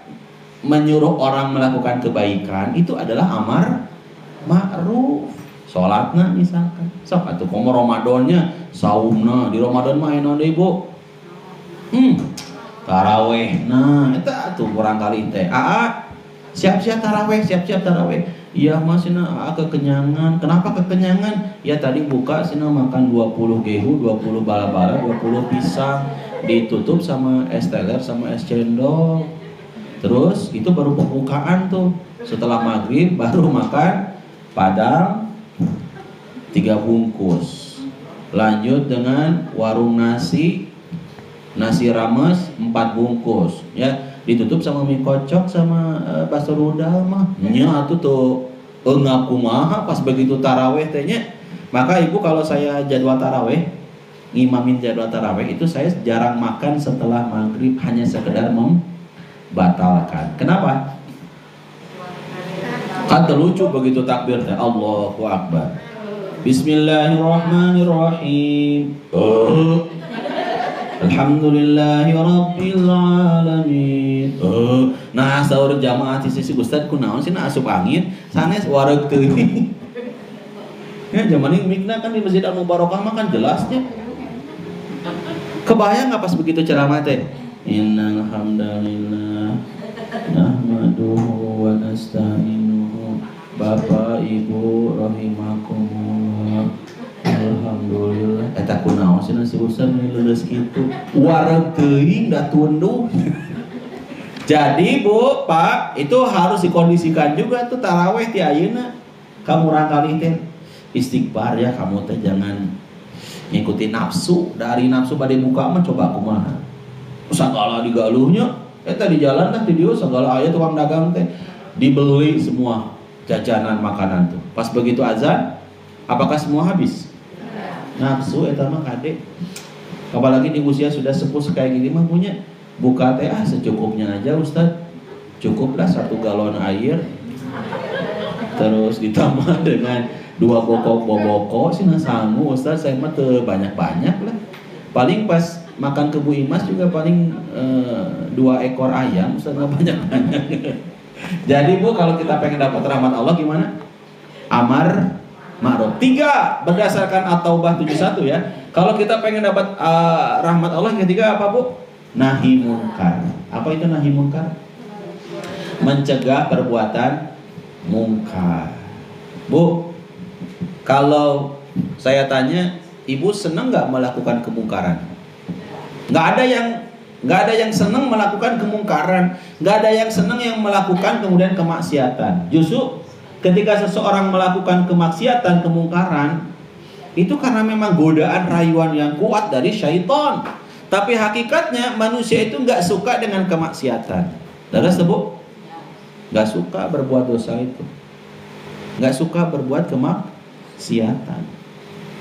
[SPEAKER 1] menyuruh orang melakukan kebaikan itu adalah amar ma'ruf. Sholatna misalkan sok atuh komo Ramadannya saumna di Ramadan mah enaon deui bu? Taraweh. Nah eta atuh kurang kali teh. Siap-siap taraweh. Iya mas sina kekenyangan. Kenapa kekenyangan? Ya tadi buka sina makan 20 gehu, 20 bala-bala, 20 pisang, ditutup sama es teler sama es cendol. Terus itu baru pembukaan tuh. Setelah maghrib baru makan padang 3 bungkus. Lanjut dengan warung nasi rames 4 bungkus ya. Ditutup sama mie kocok sama bakso rudal mah nya atuh tuh ngaku maha pas begitu taraweh tehnya. Maka ibu kalau saya jadwal taraweh, ngimamin jadwal taraweh itu saya jarang makan setelah maghrib, hanya sekedar membatalkan. Kenapa? Kan terlucu begitu takbir teh Allahu Akbar, Bismillahirrahmanirrahim, Alhamdulillahi Rabbil Alamin. Nah sahur jamaah di sisi Ustad kunaon sih asup angin sanes wareg teuing. Ya zaman ini mikna kan di Masjid Al Mubarakah mah kan jelasnya. Kebayang nggak pas begitu ceramah teh? Innal hamdalillah nahmaduhu wa nasta'inuhu. Bapak Ibu rahimakumullah. Alhamdulillah. Eta kunaon sih si Ustaz leuleuh kitu. Wareg teuing da tunduh. Jadi Bu, Pak, itu harus dikondisikan juga tuh taraweh ti ayeuna. Kamu rangkali teh istighfar ya, kamu teh jangan ngikutin nafsu. Dari nafsu pada buka mah coba kumaha. Sagala digaluhnya eta di jalan teh di dieu sagala aya tukang dagang teh dibeli semua jajanan makanan tuh. Pas begitu azan, apakah semua habis? Nafsu eta mah kade. Apalagi di usia sudah sepuh kayak gini mah punya buka teh secukupnya aja Ustaz. Cukuplah 1 galon air. Terus ditambah dengan 2 bokok boboko sina sangu Ustaz, saya mah teu banyak-banyak lah. Paling pas makan ke Bu Imas juga paling 2 ekor ayam Ustaz, nggak banyak-banyak. Jadi Bu, kalau kita pengen dapat rahmat Allah gimana? Amar ma'ruf. 3 berdasarkan At-Taubah 71 ya. Kalau kita pengen dapat rahmat Allah, yang ketiga apa Bu? Nahi munkar. Apa itu nahi munkar? Mencegah perbuatan munkar. Bu, kalau saya tanya, ibu senang nggak melakukan kemungkaran? Nggak ada yang senang melakukan kemungkaran. Nggak ada yang senang yang melakukan kemudian kemaksiatan. Justru ketika seseorang melakukan kemaksiatan, kemungkaran, itu karena memang godaan rayuan yang kuat dari syaitan. Tapi hakikatnya manusia itu nggak suka dengan kemaksiatan. Terus Bu, nggak suka berbuat dosa itu, nggak suka berbuat kemaksiatan.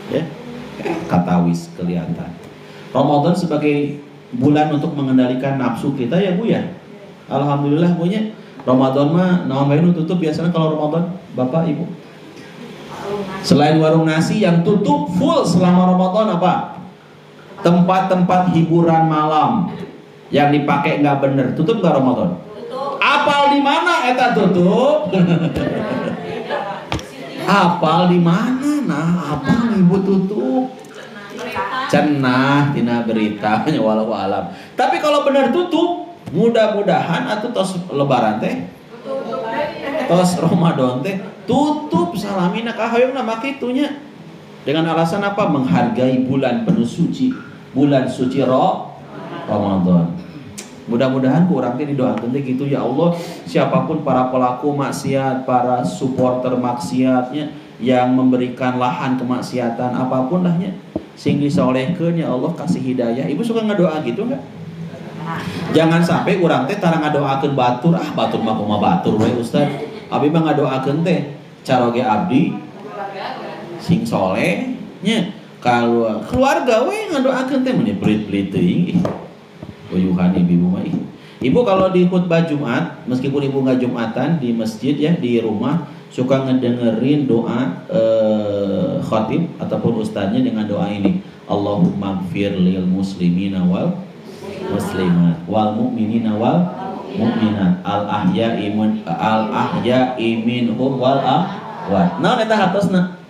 [SPEAKER 1] Ya, katawis kelihatan. Ramadan sebagai bulan untuk mengendalikan nafsu kita ya Bu ya. Alhamdulillah Bu nya. Ramadan mah naon bae nu tutup biasanya kalau Ramadan, Bapak Ibu? Selain warung nasi yang tutup full selama Ramadan apa? Tempat-tempat hiburan malam yang dipakai nggak bener, tutup nggak Ramadan? Tutup. Apal di mana eta tutup? Apal di mana? Nah, apal Ibu tutup? Cenah tina berita walau alam. Tapi kalau benar tutup, mudah-mudahan atau tos lebaran teh, tos Ramadan teh tutup salamina kahoyongna make itunya. Dengan alasan apa? Menghargai bulan penuh suci, bulan suci Ramadan. Mudah-mudahan kurang teh didoakeun teh gitu ya Allah, siapapun para pelaku maksiat, para supporter maksiatnya yang memberikan lahan kemaksiatan apapun lahnya, sing disolehkeun ya Allah, kasih hidayah. Ibu suka ngedoa gitu enggak? Jangan sampai urang teh tara ngadoakeun batur, batur mah kumaha batur we Ustaz. Abi mah ngadoakeun teh caroge abdi sing soleh nya, kalau keluarga we ngadoakeun teh mun pelit-pelit teuing. Uyuhan ibu mah. Ibu kalau di khutbah Jumat, meskipun ibu nggak Jumatan di masjid ya, di rumah suka ngedengerin doa khatib ataupun ustadznya dengan doa ini, Allahumma gfir lil muslimina wal muslimat wal mu'minina wal mu'minat al ahya'i minhum wal amwat. Naon eta hartosna?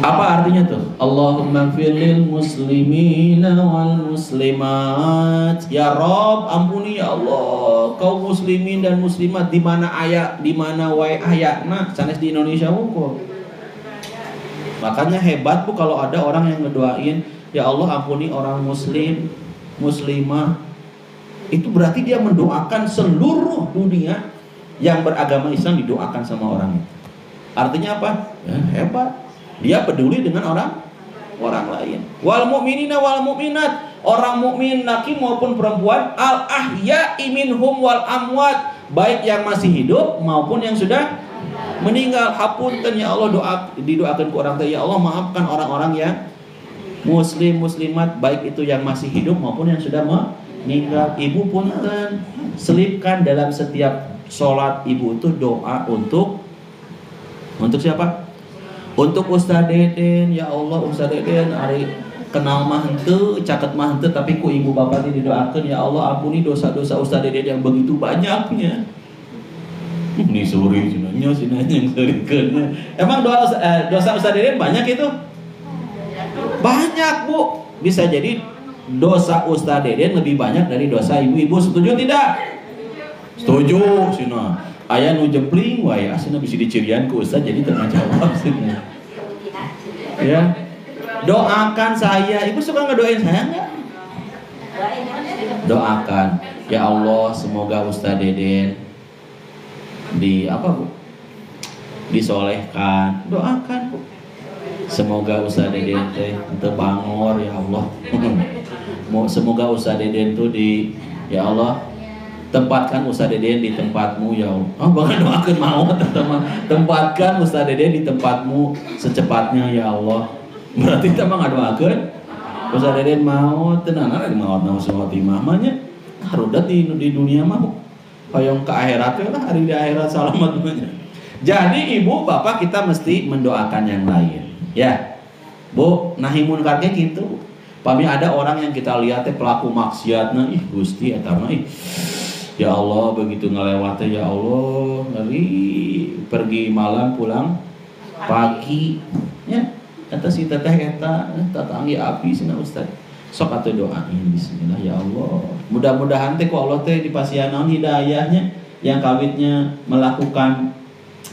[SPEAKER 1] Apa artinya tuh? Allahumma gfir lil muslimina wal muslimat. Ya Rob, ampuni ya Allah kaum muslimin dan muslimat di mana wae ayatna sanes di Indonesia hukum. Makanya hebat Bu kalau ada orang yang ngedoain, ya Allah ampuni orang muslim, muslimah. Itu berarti dia mendoakan seluruh dunia yang beragama Islam, didoakan sama orang itu. Artinya apa? Ya, hebat. Dia peduli dengan orang lain. Wal mu'minina wal mu'minat, orang mukmin laki maupun perempuan, al ahya'i minhum wal amwat, baik yang masih hidup maupun yang sudah meninggal. Hapunten ya Allah, didoakan ke orang teh, ya Allah maafkan orang-orang yang muslim muslimat, baik itu yang masih hidup maupun yang sudah meninggal. Ibu punten, selipkan dalam setiap sholat ibu itu doa untuk siapa? Untuk Ustaz Deden, ya Allah Ustaz Deden hari kenal mah henteu, caket mah henteu, tapi ku ibu bapak ini didoakeun, ya Allah ampuni dosa-dosa Ustaz Deden yang begitu banyaknya. Ini suri cenanya yang serikeun. Emang dosa Ustaz Deden banyak itu? Banyak Bu. Bisa jadi dosa Ustaz Deden lebih banyak dari dosa ibu-ibu. Setuju tidak? Setuju cenah. Aya nu jempling wae asina bisa dicirian ku Ustaz, jadi tengah jawab cenah. Ya. Doakan saya. Ibu suka ngedoain saya enggak? Doakan. Ya Allah, semoga Ustaz Deden disolehkan. Doakan Bu. Semoga Ustaz Deden teh teu bangor ya Allah. Semoga Ustaz Deden tuh ya Allah tempatkan Ustaz Deden di tempatmu ya Allah. Oh, bahkan doakan mau teman-teman. Tempatkan Ustaz Deden di tempatmu secepatnya ya Allah. Berarti kita mah ngadoakeun Ustaz Deden mau tenanan di maot naon khotimah mah nya. Harudat di dunia mah hoyong ke akhirat lah, hari di akhirat selamat mah. Jadi ibu bapak kita mesti mendoakan yang lain. Ya. Bu, nahi munkarnya gitu. Pami ada orang yang kita lihat pelaku maksiatna, ih Gusti eta mah ya Allah begitu ngelewatnya, ya Allah ngeri, pergi malam pulang pagi ya, kata si teteh eta tatanggi api sina Ustaz, sok atuh doain bismillah ya Allah, mudah-mudahan teh ku Allah teh dipasianaun hidayahnya yang kawitnya melakukan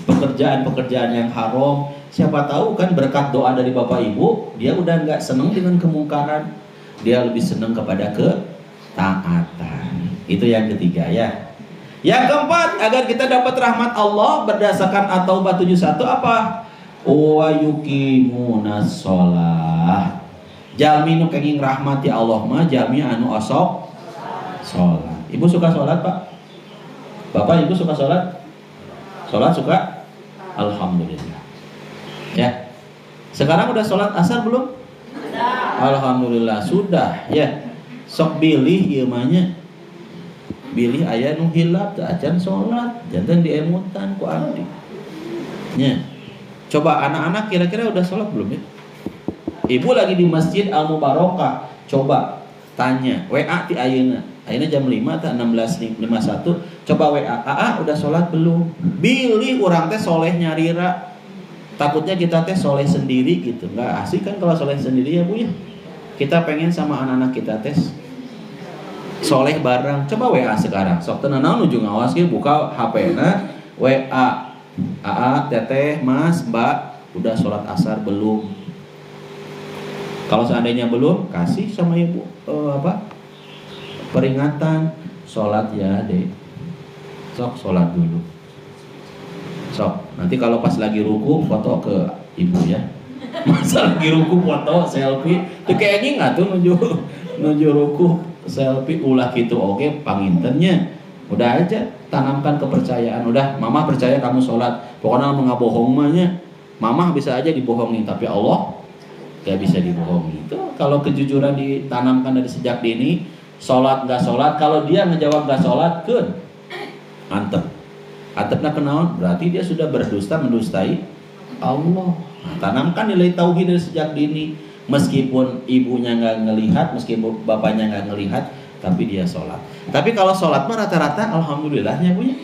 [SPEAKER 1] pekerjaan-pekerjaan yang haram. Siapa tahu kan berkat doa dari bapak ibu, dia udah nggak seneng dengan kemungkaran, dia lebih seneng kepada ketaatan. Itu yang ketiga ya. Yang keempat, agar kita dapat rahmat Allah berdasarkan At-Taubah 71 apa? Wa yuqimunas shalah. Jalmi nu kenging rahmati Allah mah jalmi anu osok sholat. Ibu suka sholat Pak? Bapak ibu suka sholat? Sholat suka? Alhamdulillah. Ya. Sekarang udah sholat asar belum? Alhamdulillah sudah ya. Sok bilih ieu mah nya. Bilih aya nu hilap teu acan sholat, janten diemutan ku abdi. Nya. Coba anak-anak kira-kira udah sholat belum ya? Ibu lagi di Masjid Al Mubarakah, coba tanya WA ti ayeuna. Ayeuna jam 5 atau 16.51. Coba WA, udah sholat belum? Bilih urang teh soleh nyarira. Takutnya kita teh soleh sendiri gitu. Nggak asik kan kalau soleh sendiri ya Bu ya. Kita pengen sama anak-anak kita teh soleh bareng. Coba WA sekarang. Sok teu naon nuju ngawas ge buka HP-na WA. Teteh, Mas, Mbak, udah sholat asar belum? Kalau seandainya belum, kasih sama ibu peringatan sholat ya dek. Sok sholat dulu. Sok. Nanti kalau pas lagi ruku foto ke ibu ya. Masa lagi ruku foto selfie, tuh kayaknya nggak tuh nuju ruku selfie ulah gitu. Oke, pangintennya. Udah aja tanamkan kepercayaan. Udah, mama percaya kamu sholat. Pokoknya mengabohong mahnya. Mama bisa aja dibohongi, tapi Allah gak bisa dibohongi. Itu kalau kejujuran ditanamkan dari sejak dini, sholat gak sholat, kalau dia ngejawab gak sholat, kun antep. Antepnya kenaon? Berarti dia sudah berdusta mendustai Allah. Nah, tanamkan nilai tauhid dari sejak dini. Meskipun ibunya gak ngelihat, meskipun bapaknya gak ngelihat, tapi dia sholat. Tapi kalau sholat mah rata-rata alhamdulillahnya punya.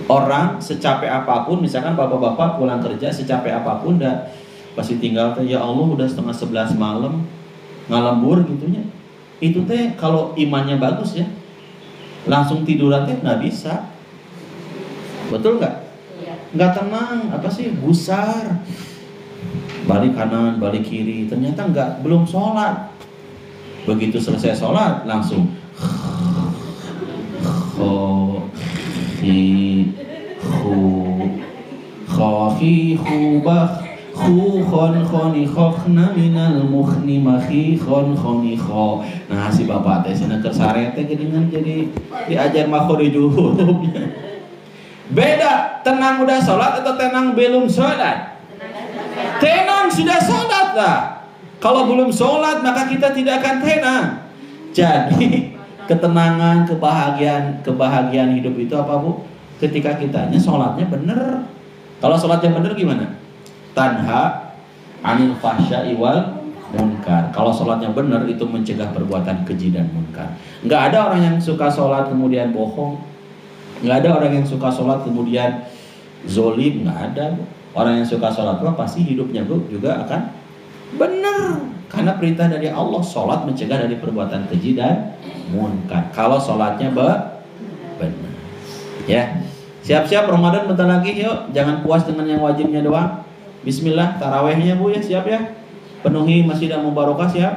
[SPEAKER 1] Orang secapek apapun, misalkan bapak-bapak pulang kerja secapek apapun dah pasti tinggal teh ya Allah udah 10:30 malam ngalembur gitunya. Itu teh kalau imannya bagus ya, langsung tiduran teh nggak bisa. Betul nggak? Nggak tenang, apa sih gusar. Balik kanan, balik kiri, ternyata belum sholat. Begitu selesai sholat langsung nah si bapak teh cenah keur sarete geuningan jadi diajar makhori hurufnya. Beda tenang udah sholat atau tenang belum sholat. Tenang sudah sholat lah. Kalau belum sholat maka kita tidak akan tenang. Jadi ketenangan, kebahagiaan hidup itu apa Bu? Ketika kitanya sholatnya bener. Kalau sholatnya bener gimana? Tanha anil fahsya'i wal munkar. Kalau sholatnya bener itu mencegah perbuatan keji dan munkar. Nggak ada orang yang suka sholat kemudian bohong. Nggak ada orang yang suka sholat kemudian zolim. Nggak ada. Orang yang suka sholat pasti hidupnya juga akan bener. Karena perintah dari Allah, sholat mencegah dari perbuatan keji dan munkar. Kalau sholatnya benar, ya. Siap-siap Ramadan bentar lagi, yuk. Jangan puas dengan yang wajibnya doang. Bismillah, tarawehnya Bu ya, siap ya. Penuhi Masjid Al Mubarakah, siap.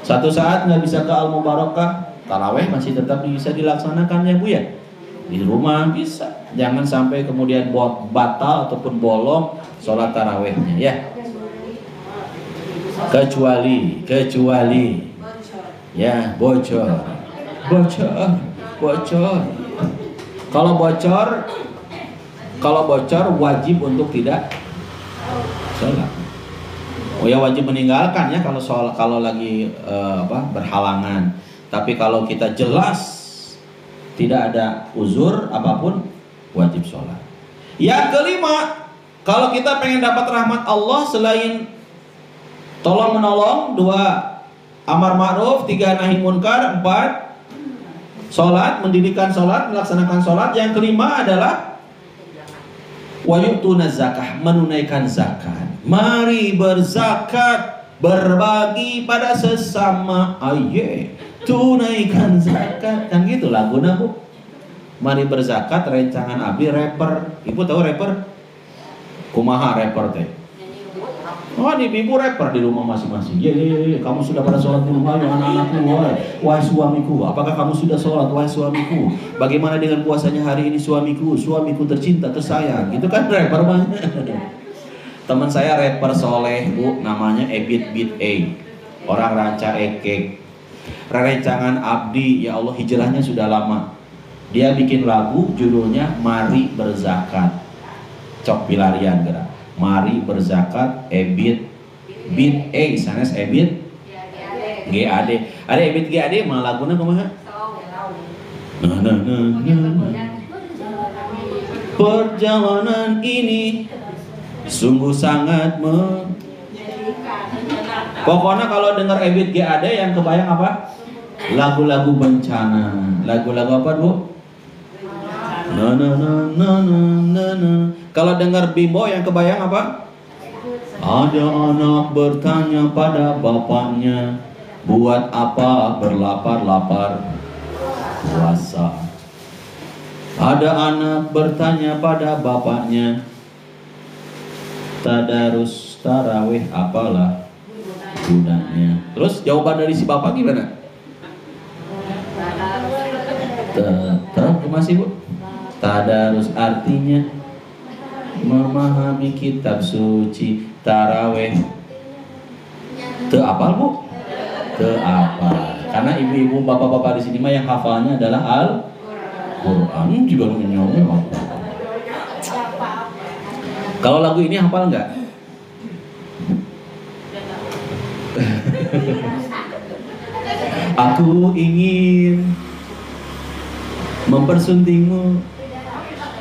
[SPEAKER 1] Satu saat nggak bisa ke Al Mubarakah, taraweh masih tetap bisa dilaksanakan ya Bu ya. Di rumah bisa. Jangan sampai kemudian batal ataupun bolong sholat tarawehnya ya. Kecuali ya bocor. Kalau bocor wajib untuk tidak sholat. Oh ya wajib meninggalkan ya kalau lagi berhalangan. Tapi kalau kita jelas tidak ada uzur apapun wajib sholat. Yang kelima, kalau kita pengen dapat rahmat Allah selain tolong menolong, 2 amar ma'ruf, 3 nahi munkar, 4 sholat, mendirikan sholat, melaksanakan sholat. Yang kelima adalah wayu'tuna zakah, menunaikan zakat. Mari berzakat, berbagi pada sesama. Tunaikan zakat, kan gitu laguna Bu. Mari berzakat, rencangan abdi rapper. Ibu tahu rapper? Kumaha rapper teh? Oh, ibu rapper di rumah masing-masing. Ye, kamu sudah pada sholat belum? Ayo anak-anakku, wahai suamiku. Apakah kamu sudah sholat, wahai suamiku? Bagaimana dengan puasanya hari ini suamiku? Suamiku tercinta, tersayang. Itu kan rapper banyak. Teman saya rapper soleh bu, namanya Ebit Beat A, orang Ranca Ekek. Rerencangan Abdi, ya Allah hijrahnya sudah lama. Dia bikin lagu judulnya Mari Berzakat. Cok pilarian gerak. Mari berzakat Ebit Beat A, sanes Ebit GAD. Ada Ebit GAD mah laguna kumaha? Perjalanan ini sungguh sangat pokoknya kalau dengar Ebit GAD yang kebayang apa? Lagu-lagu bencana. Lagu-lagu apa bu? Kalau dengar Bimbo yang kebayang apa? Ada anak bertanya pada bapaknya, buat apa berlapar-lapar puasa? Ada anak bertanya pada bapaknya, tadarus tarawih apalah gunanya? Terus jawaban dari si bapak gimana? Tetap masih bu. Tadarus artinya memahami kitab suci. Taraweh teu apal bu? Teu apal. Karena ibu-ibu bapak-bapak di sini mah yang hafalnya adalah Al-Quran juga menyongnya. Kalau lagu ini hafal nggak? Aku ingin mempersuntingmu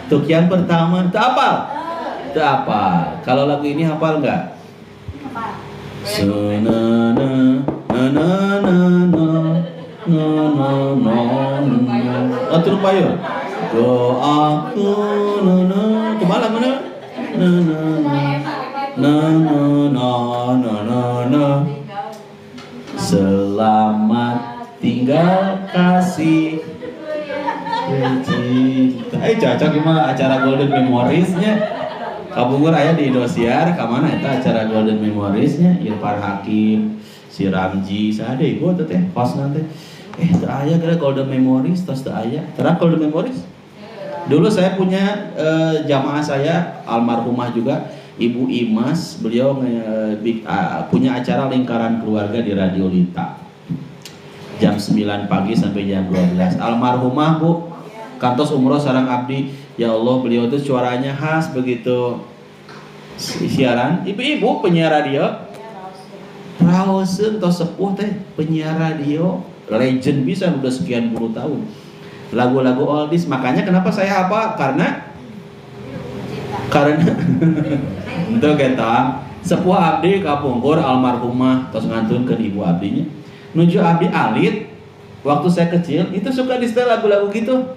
[SPEAKER 1] untuk yang pertama. Tak apa, tak apa. Kalau lagu ini hafal nggak? Senana, na na na na na na na. Atur payo. Doaku, na na. Kemana mana? Na na na na na na na na. Selamat tinggal kasih. Cocok gimana acara Golden Memories-nya? Kabungur aya di Indosiar, kamana eta acara Golden Memories-nya? Irfan Hakim, si Ramji, sada ibu teh host nanti. Teu aya gara Golden Memories, tos teu aya. Terang Golden Memories? Dulu saya punya jamaah saya almarhumah juga, Ibu Imas, beliau punya acara lingkaran keluarga di Radio Lita. Jam 9 pagi sampai jam 12. Almarhumah bu, kantos umroh sareng abdi. Ya Allah, beliau itu suaranya khas begitu siaran. Ibu-ibu penyiar radio, raoseun tos sepuh teh penyiar radio, legend bisa udah sekian puluh tahun. Lagu-lagu oldies, makanya kenapa saya apa? Karena itu kita sepuh abdi kapungkur almarhumah tos ngantunkeun ibu abdinya. Nuju abdi alit, waktu saya kecil itu suka di setel lagu-lagu gitu.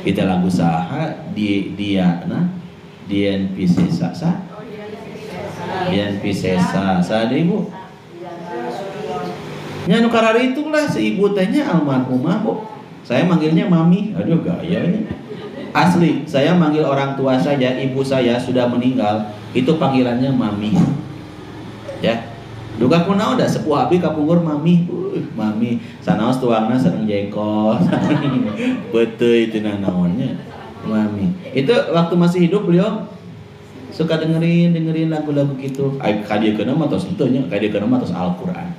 [SPEAKER 1] Itu lagu saha Dian Piscesa sada ibu nya nu karari itulah si ibu tehnya almarhumah bu. Saya manggilnya mami, aduh gayanya asli. Saya manggil orang tua saya, ibu saya sudah meninggal, itu panggilannya mami ya. Duka kunaon da sepuh abdi kapungkur mami. Mami sanaos tuangna sareng jengkol. Betul itu naonnya mami. Itu waktu masih hidup beliau suka dengerin lagu-lagu gitu. Kadiekeuna mah tos henteu nya, kadiekeuna mah tos Al-Qur'an.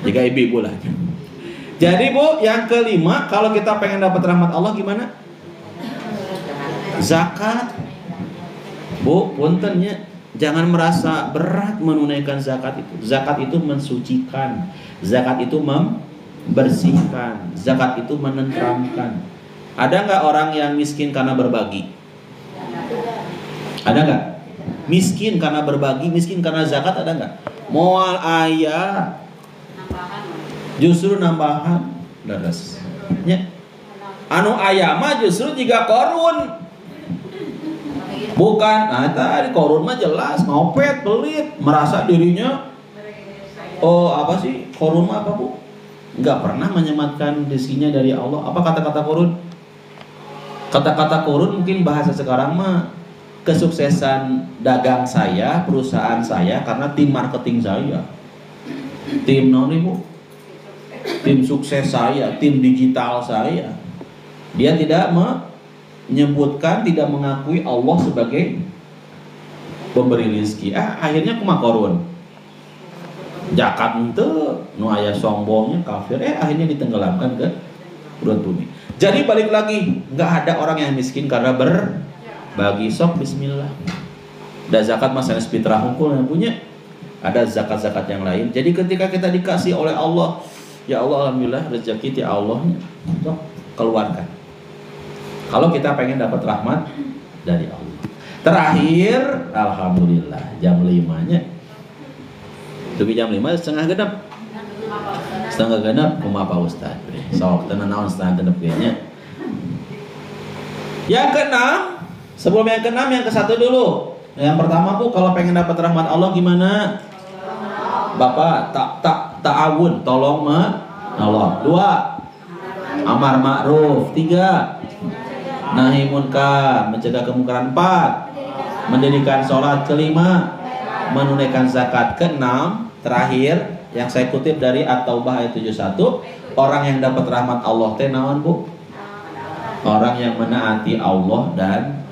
[SPEAKER 1] Jika ibu-ibu lah. Jadi bu, yang kelima, kalau kita pengen dapat rahmat Allah gimana? Zakat. Bu, puntennya jangan merasa berat menunaikan zakat itu. Zakat itu mensucikan. Zakat itu membersihkan. Zakat itu menenteramkan. Ada nggak orang yang miskin karena berbagi? Ada nggak? Miskin karena berbagi, miskin karena zakat ada nggak? Moal ayah, justru nambahan, dadas. Ya. Anu ayah mah justru jika korun. Bukan, nah tadi korun mah jelas ngopet, pelit, merasa dirinya apa sih? Korun mah apa bu? Nggak pernah menyematkan rezekinya dari Allah. Apa kata-kata korun? Kata-kata korun mungkin bahasa sekarang mah kesuksesan dagang saya, perusahaan saya karena tim marketing saya. Tim non ibu? Tim sukses saya, tim digital saya. Dia tidak menyebutkan, tidak mengakui Allah sebagai pemberi rezeki. Akhirnya kumaha korun. Zakat henteu nu aya sombongnya kafir, akhirnya ditenggelamkan ke perut bumi. Jadi balik lagi, nggak ada orang yang miskin karena berbagi. Sok bismillah. Da zakat masalah fitrah hukum yang punya. Ada zakat-zakat yang lain. Jadi ketika kita dikasih oleh Allah, ya Allah alhamdulillah rezeki ti Allah, sok keluarkan. Kalau kita pengen dapat rahmat dari Allah. Terakhir, alhamdulillah jam 5-nya. Lebih jam 5 setengah genap. Setengah genap kumaha Pak Ustaz. Sok tenan naon setengah genap kayaknya. Yang keenam, sebelum yang keenam yang ke satu dulu. Yang pertama Bu, kalau pengen dapat rahmat Allah gimana? Bapak ta'awun, tolong menolong. 2, amar ma'ruf. 3, nahi munkar, mencegah kemungkaran. 4, mendirikan sholat. 5, menunaikan zakat. 6, terakhir yang saya kutip dari At-Taubah ayat 71, orang yang dapat rahmat Allah teh naon Bu? Orang yang menaati Allah dan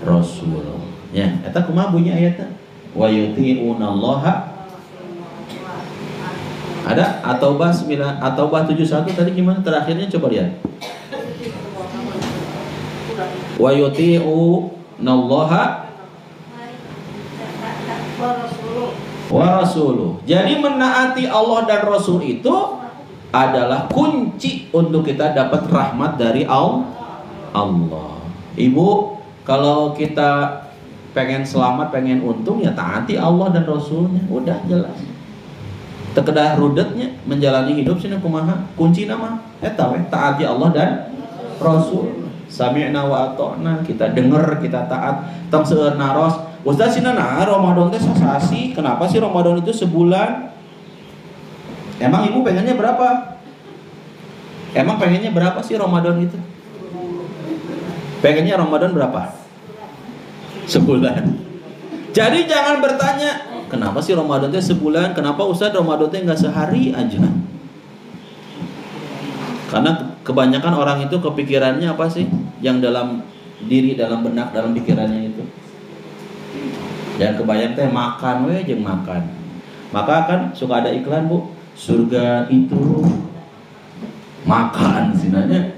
[SPEAKER 1] Rasul. Ya, eta kumaha bunyi ayatnya? Wa yuti'unallaha. Ada At-Taubah 9, At-Taubah 71 tadi gimana terakhirnya, coba lihat. Wa yuti'unallaha wa rasuluh. Jadi menaati Allah dan Rasul itu adalah kunci untuk kita dapat rahmat dari Allah. Ibu, kalau kita pengen selamat, pengen untung, ya taati Allah dan Rasulnya. Udah jelas. Tekedah rudetnya menjalani hidup sini kumaha? Kunci nama eta we taati Allah dan Rasul. Sami'na wa ata'na, kita denger, kita taat. Tong seueur naros. Ustaz sina nah Ramadan teh sasasi. Kenapa sih Ramadan itu sebulan? Emang ibu pengennya berapa? Emang pengennya berapa sih Ramadan itu? Pengennya Ramadan berapa? Sebulan. Jadi jangan bertanya, kenapa sih Ramadan teh sebulan? Kenapa Ustaz Ramadan teh enggak sehari aja? Karena kebanyakan orang itu kepikirannya apa sih? Yang dalam diri, dalam benak, dalam pikirannya itu. Jangan kebanyakan teh makan we jeung makan. Maka kan suka ada iklan Bu, surga itu makan sinanya.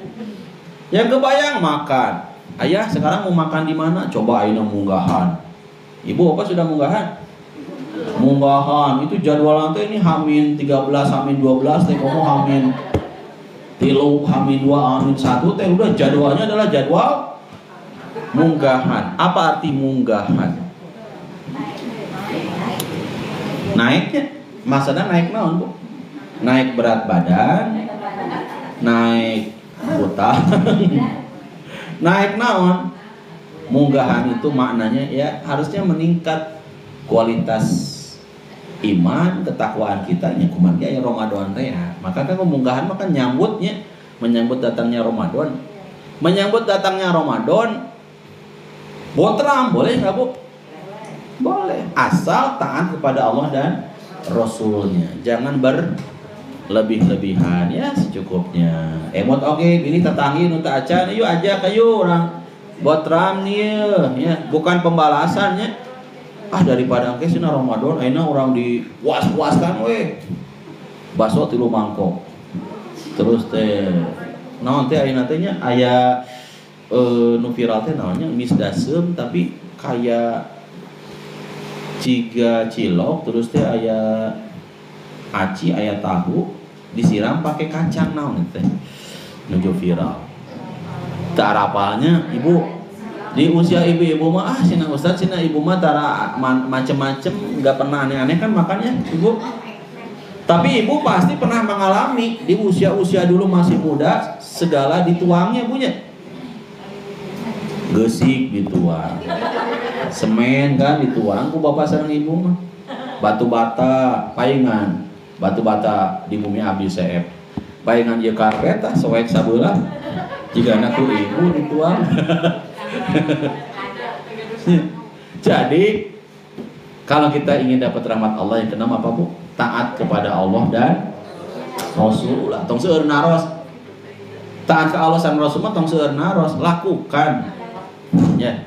[SPEAKER 1] Yang kebayang makan. Ayah sekarang mau makan di mana? Coba ayeuna munggahan. Ibu apa sudah munggahan? Munggahan itu jadwal nanti ini Hamin 13, Hamin 12, teh komo Hamin 3, Hamin 2, Hamin 1 teh udah jadwalnya adalah jadwal munggahan. Apa arti munggahan? Naiknya, maksudnya naik naon Bu? Naik berat badan, naik utang, naik naon? Munggahan itu maknanya ya harusnya meningkat kualitas iman, ketakwaan kita nya kumaha ya Ramadan teh ya. Maka kan munggahan maka nyambutnya, menyambut datangnya Ramadan. Menyambut datangnya Ramadan, botram boleh enggak Bu? Boleh, asal taat kepada Allah dan Rasulnya. Jangan berlebih-lebihan, ya secukupnya. Emot oke, pilih tetanggi nu teu acan, yuk ajak kayu orang botram nih ya, bukan pembalasannya. Daripada engke sina Ramadan ayeuna orang dipuas-puaskan we. Baso 3 mangkok. Terus teh naon teh ayeuna teh nya aya nu viral teh naonnya mis dasem tapi kayak ciga cilok, terus teh aya aci, aya tahu disiram pakai kacang naon teh nuju viral. Tak rapalnya ibu di usia ibu-ibu mah cina Ustaz cina ibu mah tara macem-macem nggak pernah aneh-aneh kan makannya ibu. Tapi ibu pasti pernah mengalami di usia-usia dulu masih muda segala dituangnya punya. Gesik dituang, semen kan dituang ku bapak sareng ibu mah, batu bata paingan, batu bata di bumi abdi seep, paingan ieu karpet tah soek sabeula, jika anak ku ibu dituang. Jadi kalau kita ingin dapat rahmat Allah yang keenam apa Bu? Taat kepada Allah dan Rasulullah. Tong seueur naros. Taat ke Allah dan Rasul mah tong seueur naros, lakukan. Ya.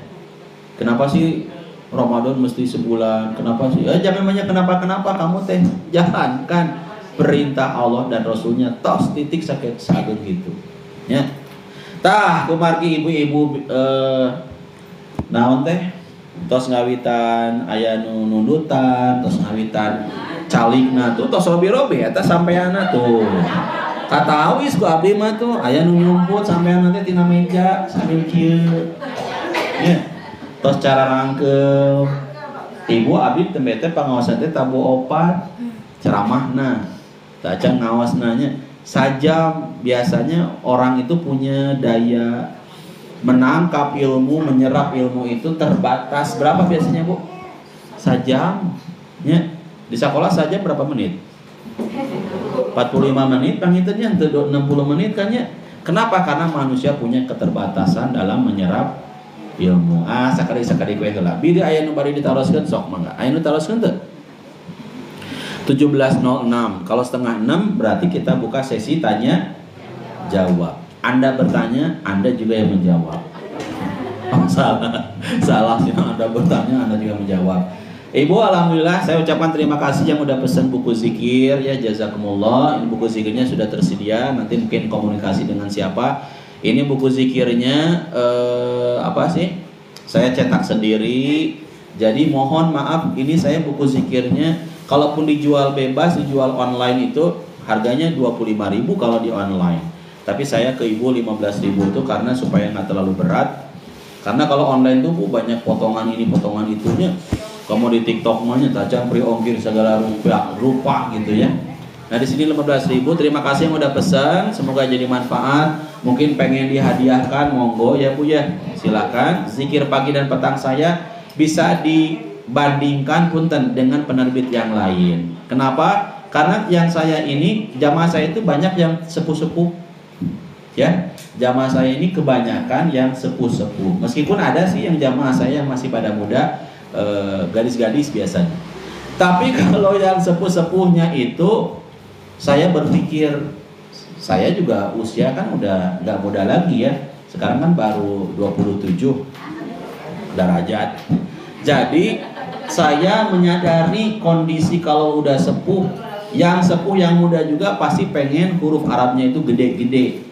[SPEAKER 1] Kenapa sih Ramadan mesti sebulan. Kenapa sih? Jangan banyak kenapa-kenapa, kamu teh jalankan perintah Allah dan Rasulnya. Tos titik sakit saged gitu. Ya. Tah kumargi ibu-ibu naon teh? Tos ngawitan aya nu nundutan, tos ngawitan calikna tuh tos robi-robi eta sampeana tuh. Katawis ku abdi mah tuh aya nu nyumput sampean nanti tina meja sambil kieu. Ya. Tos cara rangkeup. Ibu abdi teu bete pangaosan teh tabu opat ceramahna. Tah acan ngawasnanya sajam. Biasanya orang itu punya daya menangkap ilmu, menyerap ilmu itu terbatas. Berapa biasanya, Bu? Sajam. Ya. Di sekolah saja berapa menit? 45 menit pangintennya, 60 menit kan ya. Kenapa? Karena manusia punya keterbatasan dalam menyerap ilmu. Sakali-sakali kowe heula. Bidi aya nu bari ditaroskeun sok mangga. Aya nu taroskeun teu? 17.06. Kalau setengah 6 berarti kita buka sesi tanya jawab. Anda bertanya, Anda juga yang menjawab. Oh, salah sih. Anda bertanya, Anda juga menjawab. Ibu, alhamdulillah saya ucapkan terima kasih yang udah pesan buku zikir ya, jazakumullah. Ini buku zikirnya sudah tersedia, nanti mungkin komunikasi dengan siapa. Ini buku zikirnya apa sih? Saya cetak sendiri. Jadi mohon maaf, ini saya buku zikirnya kalaupun dijual bebas, dijual online itu harganya 25.000 kalau di online. Tapi saya ke ibu 15.000 itu karena supaya nggak terlalu berat. Karena kalau online tuh Bu, banyak potongan ini, potongan itunya. Kamu di TikTok mahnya tajam free ongkir segala rupa gitu ya. Nah di sini 15.000. Terima kasih yang udah pesan. Semoga jadi manfaat. Mungkin pengen dihadiahkan, monggo ya Bu ya. Silakan. Zikir pagi dan petang saya bisa dibandingkan punten dengan penerbit yang lain. Kenapa? Karena yang saya ini jamaah saya itu banyak yang sepuh-sepuh. Ya, jamaah saya ini kebanyakan yang sepuh-sepuh. Meskipun ada sih yang jamaah saya yang masih pada muda. Gadis-gadis biasanya. Tapi kalau yang sepuh-sepuhnya itu saya berpikir saya juga usia kan udah nggak muda lagi ya. Sekarang kan baru 27 derajat. Jadi saya menyadari kondisi kalau udah sepuh, yang muda juga pasti pengen huruf Arabnya itu gede-gede.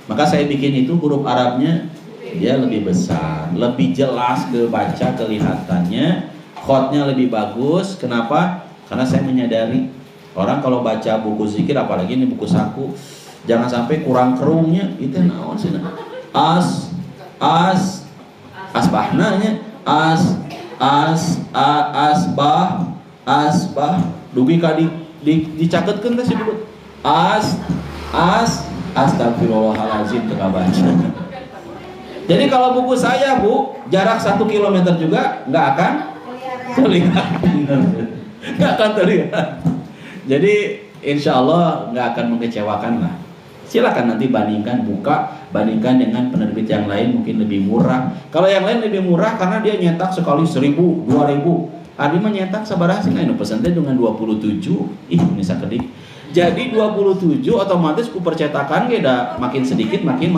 [SPEAKER 1] Maka saya bikin itu huruf Arabnya dia lebih besar, lebih jelas kebaca kelihatannya, khotnya lebih bagus. Kenapa? Karena saya menyadari orang kalau baca buku zikir, apalagi ini buku saku, jangan sampai kurang kerungnya. Itu naon sih? Asbahnanya asbah dugi ka dicatetkeun teh disebut astagfirullahalazim teu kabaca. Jadi kalau buku saya Bu, jarak 1 kilometer juga nggak akan terlihat. Nggak akan terlihat. Jadi insya Allah nggak akan mengecewakan lah. Silakan nanti bandingkan, bandingkan dengan penerbit yang lain mungkin lebih murah. Kalau yang lain lebih murah karena dia nyetak sekali 1.000, 2.000. Adi mah nyetak sabaraha sih nu pesantren dengan 27. Ini sakedik. Jadi 27 otomatis ku percetakan ge da makin sedikit makin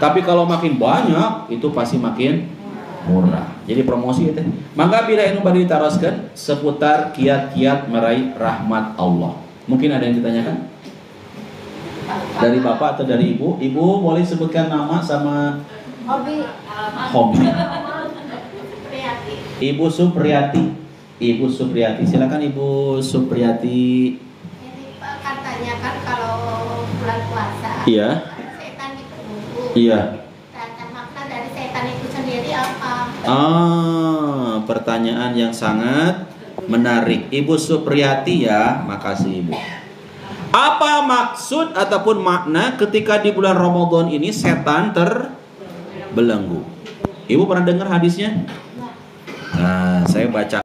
[SPEAKER 1] tapi kalau makin banyak itu pasti makin murah. Jadi promosi itu. Mangga bila anu bari ditaroskeun seputar kiat-kiat meraih rahmat Allah. Mungkin ada yang ditanyakan? Dari Bapak atau dari Ibu? Ibu boleh sebutkan nama sama hobi. Ibu Supriyati. Ibu Supriyati. Silakan Ibu Supriyati.
[SPEAKER 3] Ini Pak katanya kan kalau bulan puasa.
[SPEAKER 1] Iya. Iya.
[SPEAKER 3] Makna dari setan itu sendiri apa?
[SPEAKER 1] Pertanyaan yang sangat menarik. Ibu Supriyati ya, makasih Ibu. Apa maksud ataupun makna ketika di bulan Ramadan ini setan terbelenggu? Ibu pernah dengar hadisnya? Nah, saya baca